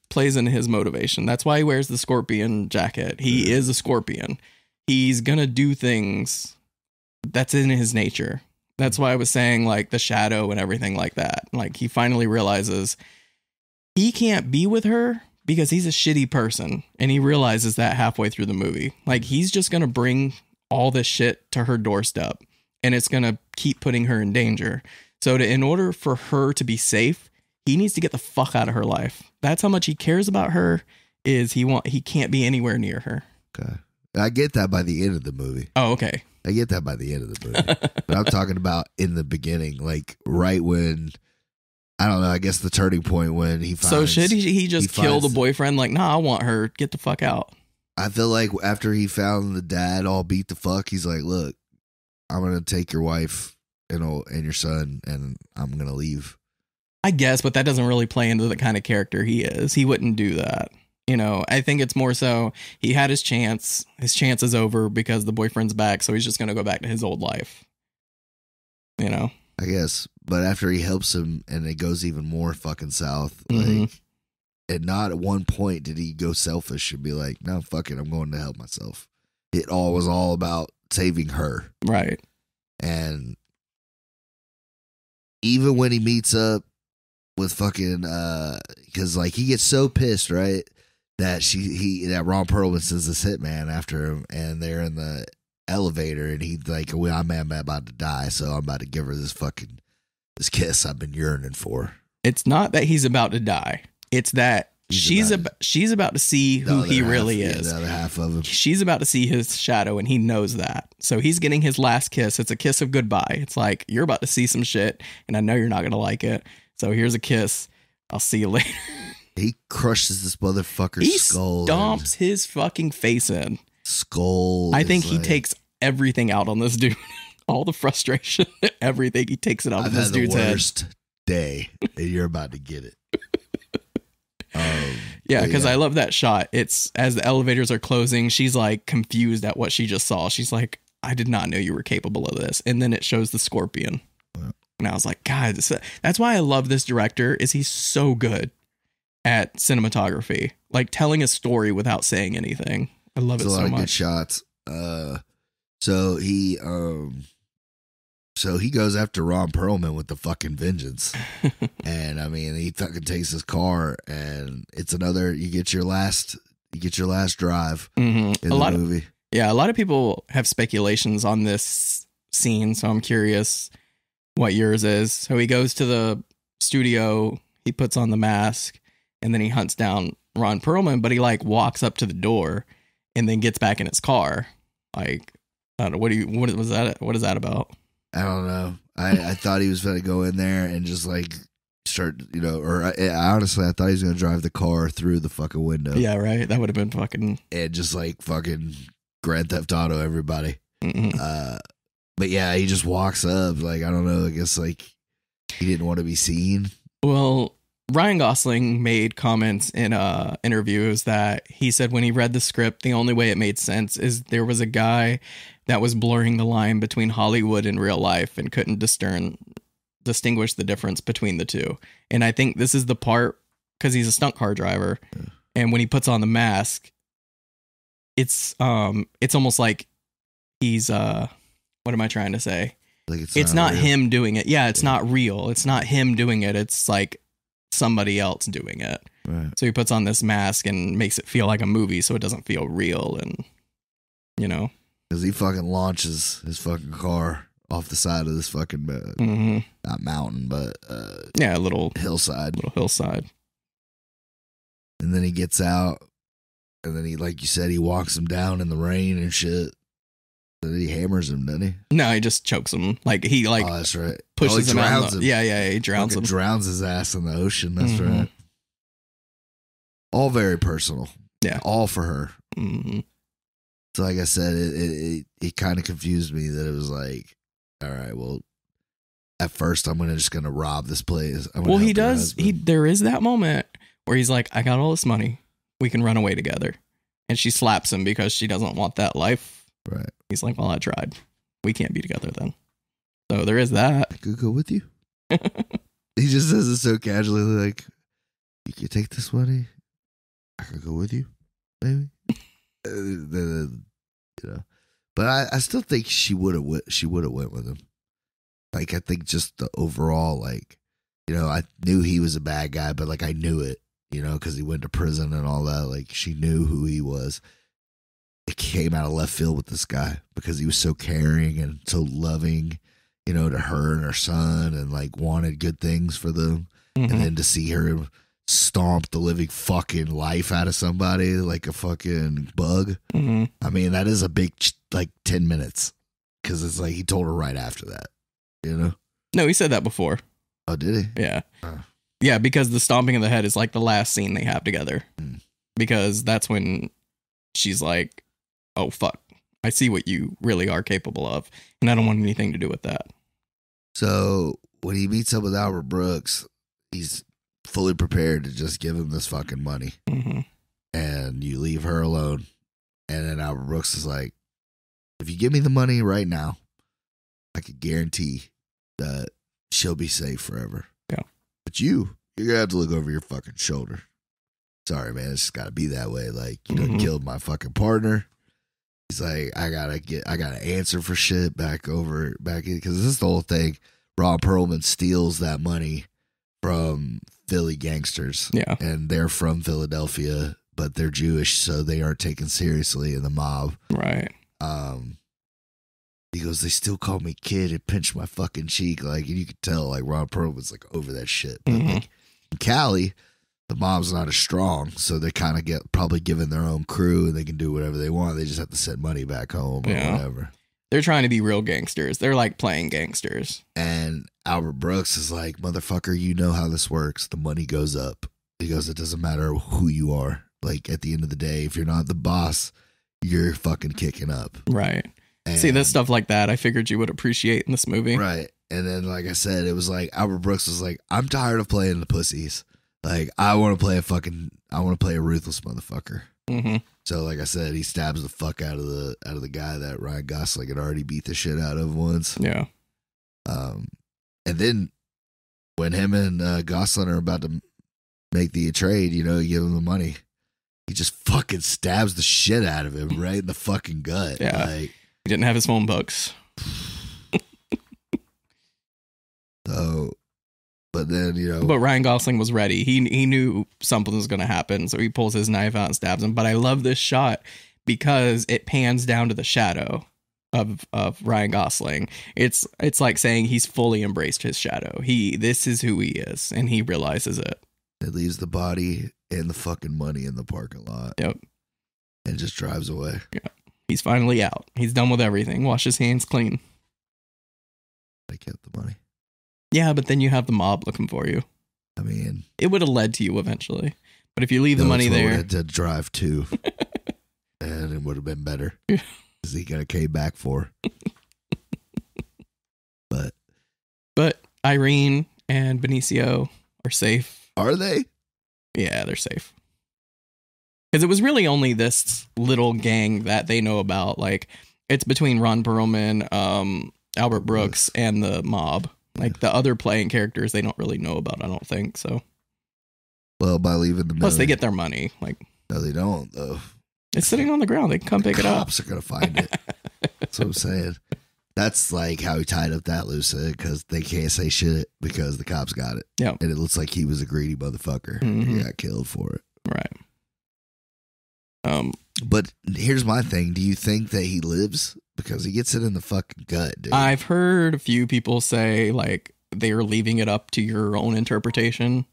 plays into his motivation. That's why he wears the scorpion jacket. He is a scorpion. He's going to do things that's in his nature. That's why I was saying like the shadow and everything like that. Like he finally realizes he can't be with her because he's a shitty person. And he realizes that halfway through the movie. Like he's just going to bring all this shit to her doorstep and it's going to keep putting her in danger. So in order for her to be safe, he needs to get the fuck out of her life. That's how much he cares about her is he can't be anywhere near her. Okay. I get that by the end of the movie. Oh, okay. I get that by the end of the movie. But I'm talking about in the beginning, like right when, I don't know, I guess the turning point when he finds... So should he just kill the boyfriend? Like, nah, I want her. Get the fuck out. I feel like after he found the dad all beat the fuck, he's like, look, I'm going to take your wife and your son and I'm going to leave. I guess, but that doesn't really play into the kind of character he is. He wouldn't do that. I think it's more so he had his chance. His chance is over because the boyfriend's back. So he's just going to go back to his old life. I guess. But after he helps him and it goes even more fucking south, like, and not at one point did he go selfish and be like, no, fuck it, I'm going to help myself. It was all about saving her. Right. And even when he meets up with fucking, because like he gets so pissed, right? That that Ron Perlman sends this hitman after him, and they're in the elevator, and he's like, "Well, I'm about to die, so I'm about to give her this kiss I've been yearning for." It's not that he's about to die; it's that she's about to see who he really is. The other half of him. She's about to see his shadow, and he knows that. So he's getting his last kiss. It's a kiss of goodbye. It's like you're about to see some shit, and I know you're not gonna like it. So here's a kiss. I'll see you later. He crushes this motherfucker's skull. He stomps his fucking face in. Skull. I think he takes everything out on this dude. All the frustration, everything. He takes it out of this dude's head. Worst day, and you're about to get it. Yeah, because I love that shot. It's as the elevators are closing, she's like confused at what she just saw. She's like, I did not know you were capable of this. And then it shows the scorpion. Yeah. And I was like, God, that's why I love this director, is he's so good at cinematography, like telling a story without saying anything. I love it so much. A lot of good shots. So he goes after Ron Perlman with the fucking vengeance. And I mean, he fucking takes his car, and it's another, you get your last drive in the movie. A lot of people have speculations on this scene, so I'm curious what yours is. So he goes to the studio, he puts on the mask, and then he hunts down Ron Perlman, but he like walks up to the door and then gets back in his car. Like, I don't know, what was that? What is that about? I don't know. I thought he was going to go in there and just like start, honestly, I thought he was going to drive the car through the fucking window. Yeah, right. That would have been fucking. And just like fucking Grand Theft Auto everybody. Mm-mm. But yeah, he just walks up. Like, I don't know. I guess like he didn't want to be seen. Well, Ryan Gosling made comments in interviews that he said when he read the script, the only way it made sense is there was a guy that was blurring the line between Hollywood and real life and couldn't distinguish the difference between the two. And I think this is the part, because he's a stunt car driver, and when he puts on the mask, it's almost like he's what am I trying to say? Like it's not him doing it. Yeah, it's not real. It's not him doing it. It's like somebody else doing it. Right. So he puts on this mask and makes it feel like a movie, so it doesn't feel real. And because he fucking launches his fucking car off the side of this fucking not mountain, but a little hillside. And then he gets out, and then he, like you said, he walks him down in the rain and shit. Then he hammers him, doesn't he? No, he just chokes him. Like he like oh, that's right. Pushes him out. Him. Yeah, he drowns him. Drowns his ass in the ocean. That's right. All very personal. Yeah, all for her. Mm-hmm. So, like I said, it kind of confused me that it was like, all right, well, at first I'm just gonna rob this place. Well, he does. There is that moment where he's like, I got all this money. We can run away together. And she slaps him because she doesn't want that life. Right. He's like, well, I tried. We can't be together then. So there is that. I could go with you. He just says it so casually, like, you could take this money. I could go with you, maybe. But I still think she would have went with him. Like, I think just the overall, like, I knew he was a bad guy, but like I knew it, because he went to prison and all that. Like, she knew who he was. It came out of left field with this guy because he was so caring and so loving, to her and her son, and like wanted good things for them. Mm-hmm. And then to see her stomp the living fucking life out of somebody like a fucking bug. Mm-hmm. I mean, that is a big, like 10 minutes, because it's like he told her right after that, No, he said that before. Oh, did he? Yeah. Yeah, because the stomping of the head is like the last scene they have together. Because that's when she's like, oh, fuck, I see what you really are capable of, and I don't want anything to do with that. So when he meets up with Albert Brooks, he's fully prepared to just give him this fucking money. Mm-hmm. And you leave her alone. And then Albert Brooks is like, if you give me the money right now, I could guarantee that she'll be safe forever. Yeah. But you're going to have to look over your fucking shoulder. Sorry, man. It's just got to be that way. Like, you done killed my fucking partner. He's like, I gotta answer for shit back in, because this is the whole thing. Ron Perlman steals that money from Philly gangsters. Yeah. And they're from Philadelphia, but they're Jewish, so they aren't taken seriously in the mob. Right. He goes, they still call me kid and pinch my fucking cheek. Like, and you could tell, like, Ron Perlman's like over that shit. But like in Cali, the mob's not as strong, so they kind of probably given their own crew, and they can do whatever they want. They just have to send money back home or whatever. They're trying to be real gangsters. They're like playing gangsters. And Albert Brooks is like, motherfucker, you know how this works. The money goes up. He goes, it doesn't matter who you are. Like, at the end of the day, if you're not the boss, you're fucking kicking up. Right. And see, this stuff like that, I figured you would appreciate in this movie. Right. And then, like I said, it was like, Albert Brooks was like, I'm tired of playing the pussies. Like, I want to play a ruthless motherfucker. Mm-hmm. So, like I said, he stabs the fuck out of the guy that Ryan Gosling had already beat the shit out of once. Yeah. And then when him and Gosling are about to make the trade, you give him the money. He just fucking stabs the shit out of him right in the fucking gut. Yeah. Like, he didn't have his phone books. So. But then, But Ryan Gosling was ready. He knew something was going to happen, so he pulls his knife out and stabs him. But I love this shot because it pans down to the shadow. of Ryan Gosling. It's like saying he's fully embraced his shadow. This is who he is, and he realizes it. It leaves the body and the fucking money in the parking lot. Yep. And just drives away. Yeah. He's finally out. He's done with everything. Wash his hands clean. They kept the money. Yeah, but then you have the mob looking for you. I mean, it would have led to you eventually. But if you leave the money there, had to drive to, and it would have been better. Because he got a K back for. But Irene and Benicio are safe. Are they? Yeah, they're safe. Because it was really only this little gang that they know about. Like, it's between Ron Perlman, Albert Brooks, and the mob. Like, the other playing characters they don't really know about, I don't think, so. Well, by leaving the Plus, they get their money. Like, no, they don't, though. It's sitting on the ground. They can come pick it up. Cops are going to find it. That's what I'm saying. That's like how he tied up that loose end, because they can't say shit because the cops got it. Yeah. And it looks like he was a greedy motherfucker. Mm-hmm. He got killed for it. Right. But here's my thing. Do you think that he lives? Because he gets it in the fucking gut, dude. I've heard a few people say, like, they're leaving it up to your own interpretation.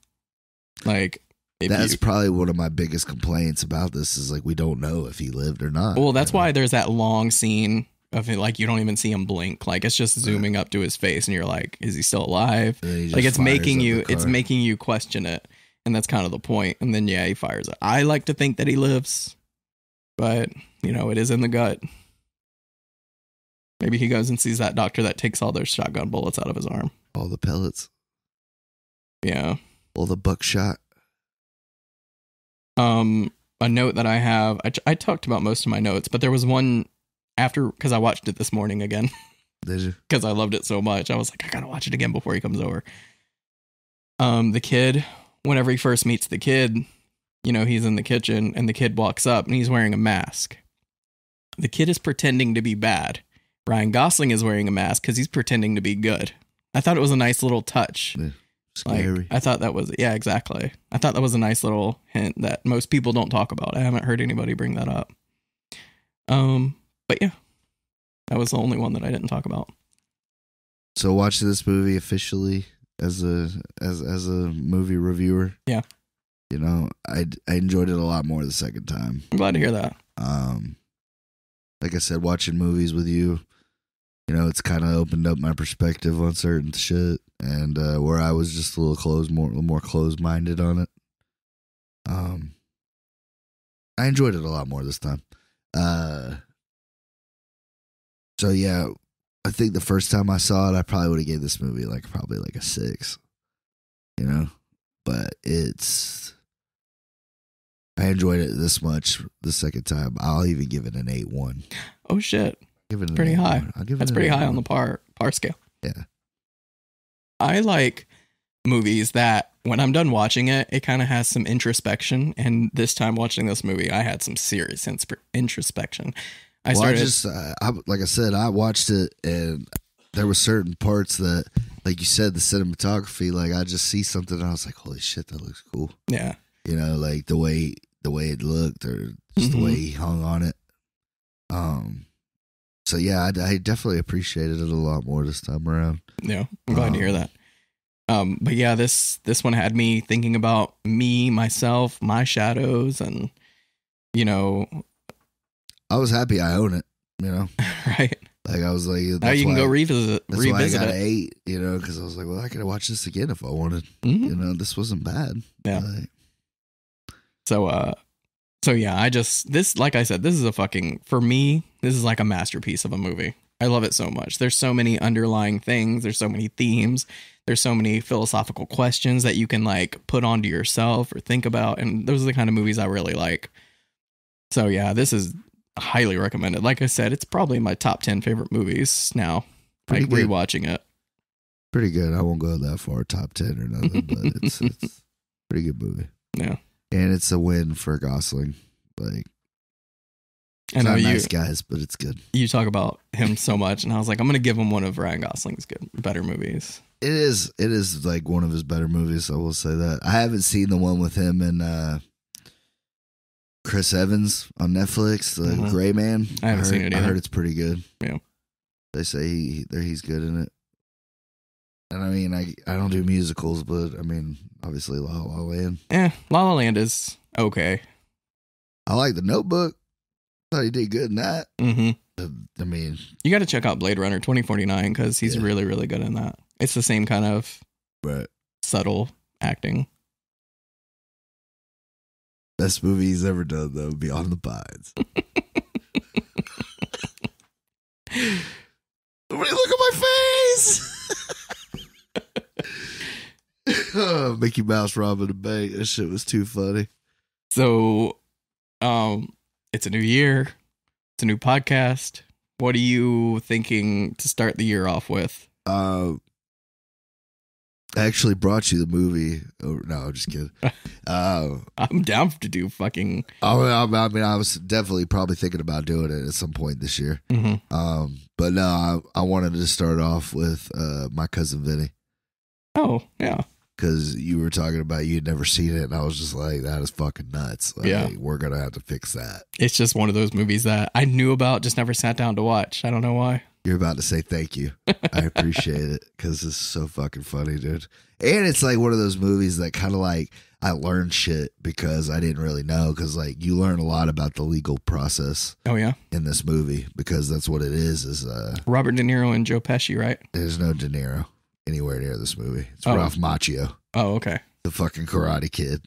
Like, that's probably one of my biggest complaints about this is, like, we don't know if he lived or not. Well, that's why there's that long scene of it, like, you don't even see him blink. Like, it's just zooming up to his face, and you're like, is he still alive? Like, it's making you question it. And that's kind of the point. And then, yeah, he fires it. I like to think that he lives, but, you know, it is in the gut. Maybe he goes and sees that doctor that takes all those shotgun bullets out of his arm. All the pellets. Yeah. All the buckshot. A note that I have, I talked about most of my notes, but there was one after, because I watched it this morning again. Did you? Because I loved it so much. I was like, I gotta watch it again before he comes over. The kid, whenever he first meets the kid, you know, he's in the kitchen and the kid walks up and he's wearing a mask. The kid is pretending to be bad. Ryan Gosling is wearing a mask because he's pretending to be good. I thought it was a nice little touch. Yeah, scary. Like, I thought that was, yeah, exactly. I thought that was a nice little hint that most people don't talk about. I haven't heard anybody bring that up. But yeah, that was the only one that I didn't talk about. So watching this movie officially as a movie reviewer. Yeah. You know, I enjoyed it a lot more the second time. I'm glad to hear that. Like I said, watching movies with you, you know, it's kind of opened up my perspective on certain shit, and where I was just a little more closed-minded on it. I enjoyed it a lot more this time. So yeah, I think the first time I saw it, I probably would have gave this movie probably a 6. You know, but I enjoyed it this much the second time. I'll even give it an 8.1. Oh shit. Give it pretty high. That's pretty high on the par scale. Yeah. I like movies that when I'm done watching it, it kind of has some introspection. And this time watching this movie, I had some serious introspection. Like I said, I watched it and there were certain parts that, like you said, the cinematography, like I just see something and I was like, holy shit, that looks cool. Yeah. You know, like the way it looked or just the way he hung on it. So yeah, I definitely appreciated it a lot more this time around. Yeah, I'm glad to hear that. But yeah, this one had me thinking about me, myself, my shadows, and you know, I was happy I own it. You know, right? Like I was like, now you can go revisit. That's why I got an 8. You know, because I was like, well, I could watch this again if I wanted. Mm-hmm. You know, this wasn't bad. Yeah. So yeah, like I said, this is for me, this is like a masterpiece of a movie. I love it so much. There's so many underlying things. There's so many themes. There's so many philosophical questions that you can like put onto yourself or think about. And those are the kind of movies I really like. So yeah, this is highly recommended. Like I said, it's probably my top 10 favorite movies now. Pretty good. Rewatching it. Pretty good. I won't go that far, top 10 or nothing, but it's a pretty good movie. Yeah. And it's a win for Gosling. Like, I know nice guys, but it's good. You talk about him so much, and I was like, I'm going to give him one of Ryan Gosling's better movies. It is like one of his better movies. I will say that. I haven't seen the one with him and Chris Evans on Netflix, the Gray Man. I haven't seen it either. I heard it's pretty good. Yeah. They say he's good in it. And I mean, I don't do musicals, but I mean, obviously La La Land. La La Land is okay. I like The Notebook. Thought he did good in that. Mm-hmm. I mean, you got to check out Blade Runner 2049 because he's really, really good in that. It's the same kind of subtle acting. Best movie he's ever done, though, Beyond the Pines. Somebody look at my face! Mickey Mouse robbing the bank. That shit was too funny. So, it's a new year. It's a new podcast. What are you thinking to start the year off with? I actually brought you the movie. Oh, no, I'm just kidding. I'm down to do fucking. I mean, I was definitely probably thinking about doing it at some point this year. Mm-hmm. But no, I wanted to start off with My Cousin Vinny. Oh, yeah. Because you were talking about you'd never seen it, and I was just like, that is fucking nuts. Like, yeah. We're going to have to fix that. It's just one of those movies that I knew about, just never sat down to watch. I don't know why. You're about to say thank you. I appreciate it because it's so fucking funny, dude. And it's like one of those movies that kind of like I learned shit because I didn't really know, because like you learn a lot about the legal process. Oh, yeah. In this movie, because that's what it is Robert De Niro and Joe Pesci, right? There's no De Niro anywhere near this movie. It's Ralph Macchio. Oh, okay. The fucking Karate Kid.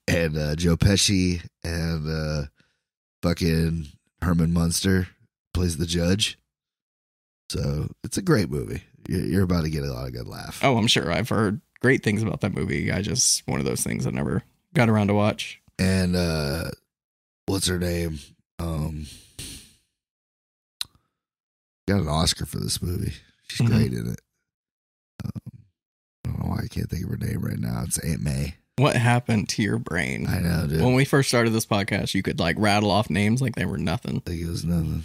And Joe Pesci and fucking Herman Munster plays the judge. So it's a great movie. You're about to get a lot of good laugh. Oh, I'm sure. I've heard great things about that movie. I just, one of those things I never got around to watch. And what's her name? Got an Oscar for this movie. She's great in it. I don't know why I can't think of her name right now. It's Aunt May. What happened to your brain? I know, dude. When we first started this podcast, you could like rattle off names like they were nothing. I think it was nothing.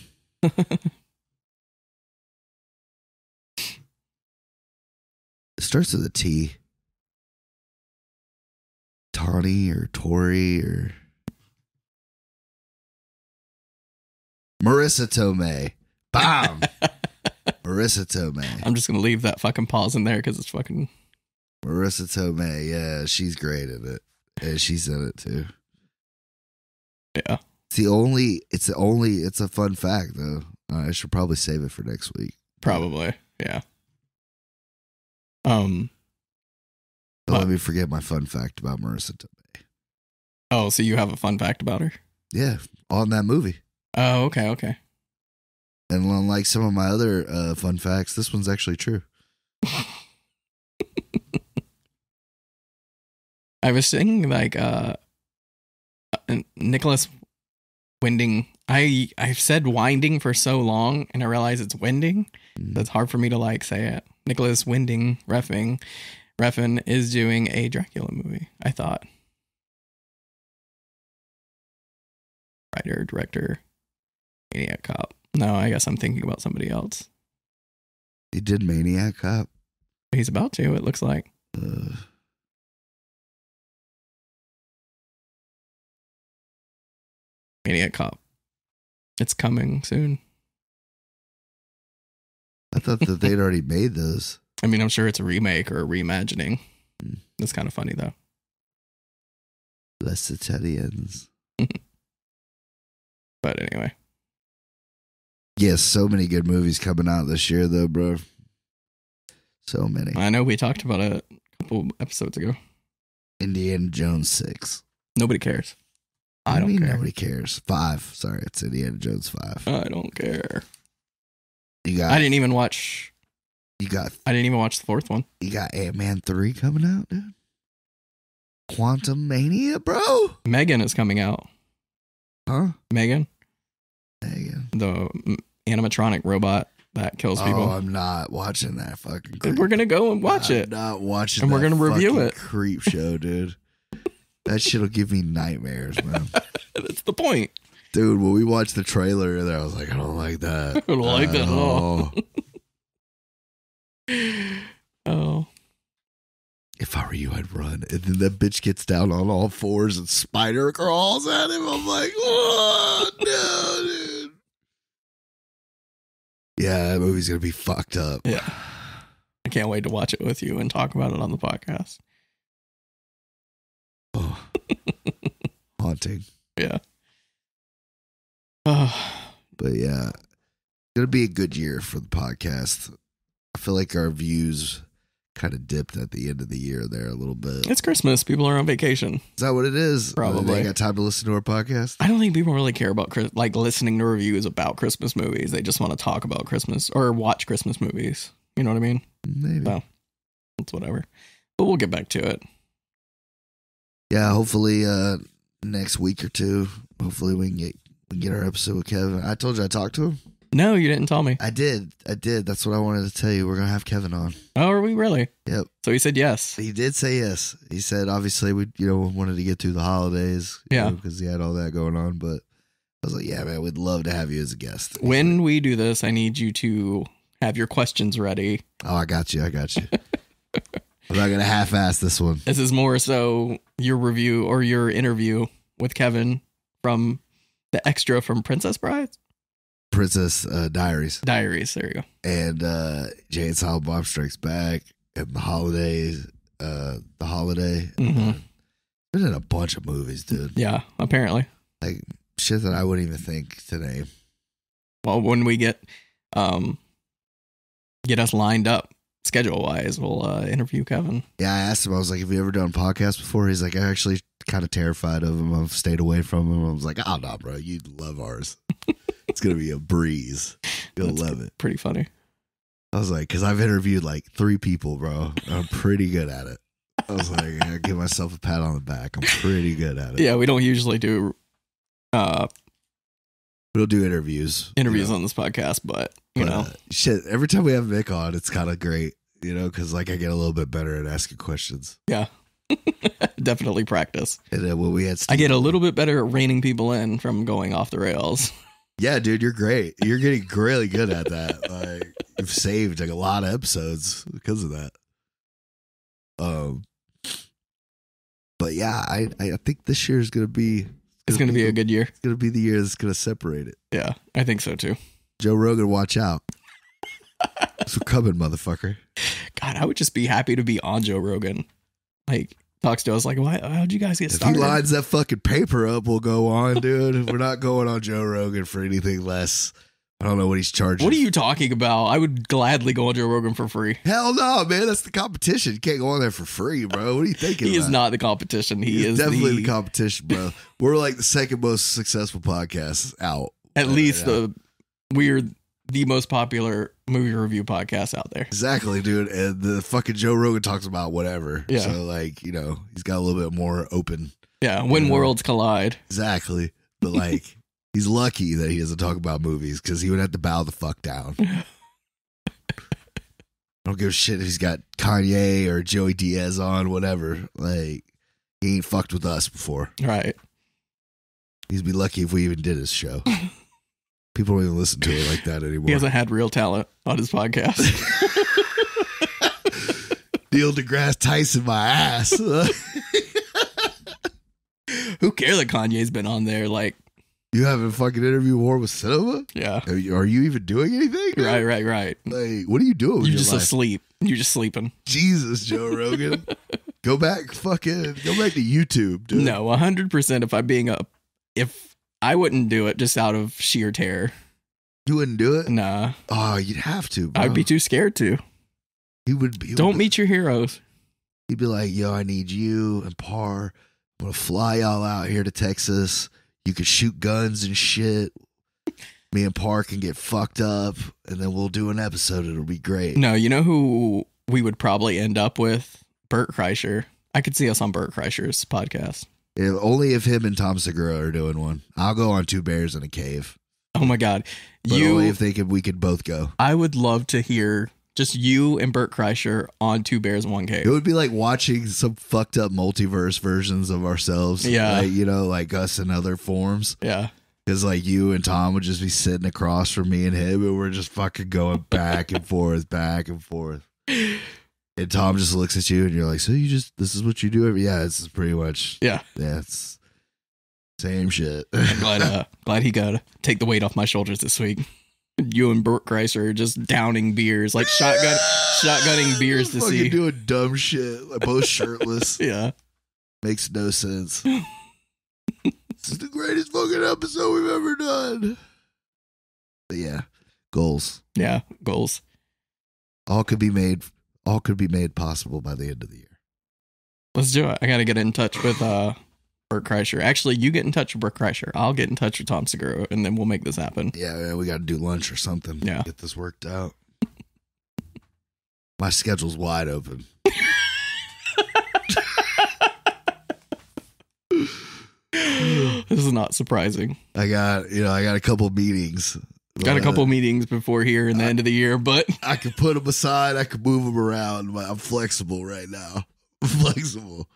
It starts with a T. Tawny or Tori or Marissa Tomei. Bam! Marissa Tomei. I'm just going to leave that fucking pause in there because it's fucking... Marissa Tomei, yeah, she's great at it. And she's in it too. Yeah. It's a fun fact though. I should probably save it for next week. Probably, yeah. Let me forget my fun fact about Marissa Tomei. Oh, so you have a fun fact about her? Yeah, on that movie. Oh, okay. And unlike some of my other fun facts, this one's actually true. I was thinking like Nicholas Winding. I've said Winding for so long, and I realize it's Winding. That's hard for me to like say it. Nicholas Winding Refn is doing a Dracula movie. I thought. Writer, director, Maniac Cop. No, I guess I'm thinking about somebody else. He did Maniac Cop. He's about to. It looks like. Maniac Cop. It's coming soon. I thought that they'd already made those. I mean, I'm sure it's a remake or a reimagining. That's kind of funny, though. Les Italiens. But anyway. Yes, so many good movies coming out this year, though, bro. So many. I know we talked about it a couple episodes ago. Indiana Jones 6. Nobody cares. I don't care. Nobody cares. 5. Sorry, it's Indiana Jones 5. I don't care. I didn't even watch. I didn't even watch the fourth one. You got Ant-Man 3 coming out, dude. Quantum Mania, bro. Megan is coming out. Huh? Megan. The animatronic robot that kills people. Oh, I'm not watching that fucking creep. We're going to go and watch it. I'm not watching and we're going to review it. Creep show, dude. That shit'll give me nightmares, man. That's the point. Dude, when we watched the trailer there, I was like, I don't like that. I don't like that at all. Oh. If I were you, I'd run. And then that bitch gets down on all fours and spider crawls at him. I'm like, oh, no, dude. Yeah, that movie's gonna be fucked up. Yeah. I can't wait to watch it with you and talk about it on the podcast. Oh. Haunting. Yeah. But yeah, it's gonna be a good year for the podcast. I feel like our views kind of dipped at the end of the year there a little bit. It's Christmas. People are on vacation. Is that what it is? Probably. They got time to listen to our podcast? I don't think people really care about like listening to reviews about Christmas movies. They just want to talk about Christmas or watch Christmas movies. You know what I mean? Maybe. So it's whatever. But we'll get back to it. Yeah, hopefully next week or two, hopefully we can get our episode with Kevin. I told you I talked to him. No, you didn't tell me. I did. That's what I wanted to tell you. We're gonna have Kevin on. Oh, are we really? Yep. So he said yes. He did say yes. He said obviously we wanted to get through the holidays. Yeah. Because he had all that going on. But I was like, yeah, man, we'd love to have you as a guest. When we do this, I need you to have your questions ready. Oh, I got you. I'm not gonna half-ass this one. This is more so your review or your interview with Kevin from the extra from Princess Brides. Princess Diaries. Diaries, there you go. And Jay and Silent Bob Strikes Back and The Holiday. Mm-hmm. Been in a bunch of movies, dude. Yeah, apparently. Like shit that I wouldn't even think to name. Well, when we get us lined up schedule wise, we'll interview Kevin. Yeah, I asked him. I was like, "Have you ever done podcasts before?" He's like, "I'm actually kind of terrified of him. I've stayed away from him." I was like, "Oh no, bro, you'd love ours. It's gonna be a breeze. You'll love it." Pretty funny. I was like, because I've interviewed like 3 people, bro. I'm pretty good at it. I was like, I give myself a pat on the back. I'm pretty good at it. Yeah, we don't usually do we'll do interviews on this podcast, but you know, shit. Every time we have Mick on, it's kind of great, because like I get a little bit better at asking questions. Yeah, definitely practice. And then when we had, I get a little bit better at reining people in from going off the rails. Yeah, dude, you're great. You're getting really good at that. Like you've saved like a lot of episodes because of that. But yeah, I think this year is gonna be. It's going to be a good year. It's going to be the year that's going to separate it. Yeah, I think so too. Joe Rogan, watch out. It's coming, motherfucker. God, I would just be happy to be on Joe Rogan. Like, talks to us like, how'd you guys get started? If he lines that fucking paper up, we'll go on, dude. We're not going on Joe Rogan for anything less. I don't know what he's charging. What are you talking about? I would gladly go on Joe Rogan for free. Hell no, man. That's the competition. You can't go on there for free, bro. What are you thinking He about? is not the competition. He is definitely the competition, bro. We're like the second most successful podcast out. At least we're the most popular movie review podcast out there. Exactly, dude. And the fucking Joe Rogan talks about whatever. Yeah. So, like, he's got a little bit more open. Yeah, when worlds collide. Exactly. But, like, he's lucky that he doesn't talk about movies because he would have to bow the fuck down. I don't give a shit if he's got Kanye or Joey Diaz on, whatever. Like, he ain't fucked with us before. Right. He'd be lucky if we even did his show. People don't even listen to it like that anymore. He hasn't had real talent on his podcast. Neil deGrasse Tyson my ass. Who cares that Kanye's been on there? Like, you haven't fucking interviewed War with Cinema? Yeah. Are you even doing anything? Man? Right. Like, what are you doing? You're just asleep. You're just sleeping. Jesus, Joe Rogan. Go back to YouTube, dude. No, 100% if I wouldn't do it just out of sheer terror. You wouldn't do it? Nah. Oh, you'd have to, bro. I'd be too scared to. Don't meet your heroes. He'd be like, yo, I need you and Par. I'm going to fly y'all out here to Texas. You can shoot guns and shit. Me and Par can get fucked up, and then we'll do an episode. It'll be great. No, you know who we would probably end up with? Bert Kreischer. I could see us on Bert Kreischer's podcast. Only if him and Tom Segura are doing one. I'll go on Two Bears in a Cave. Oh my God. But only if we could both go. I would love to hear just you and Bert Kreischer on Two Bears in One Cave. It would be like watching some fucked up multiverse versions of ourselves. Yeah. Like, like us in other forms. Yeah. Because like you and Tom would just be sitting across from me and him, and we're just fucking going back and forth, back and forth. And Tom just looks at you and you're like, so this is what you do? Yeah, this is pretty much. Yeah. Yeah, it's same shit. I'm glad he got to take the weight off my shoulders this week. You and Burt Kreischer are just downing beers, like shotgunning beers to see. Doing dumb shit, like both shirtless. Yeah. Makes no sense. This is the greatest fucking episode we've ever done. But yeah, goals. Yeah, goals. All could be made possible by the end of the year. Let's do it. I got to get in touch with Burt Kreischer. Actually, you get in touch with Burt Kreischer. I'll get in touch with Tom Segura, and then we'll make this happen. Yeah, man, we got to do lunch or something. Yeah. Get this worked out. My schedule's wide open. This is not surprising. I got a couple meetings. Got a couple meetings before here and the end of the year, but I can put them aside. I can move them around. I'm flexible right now. I'm flexible.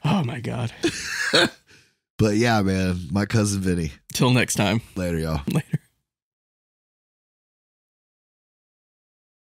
Oh my God. But yeah, man, my cousin Vinny. Till next time. Later, y'all. Later.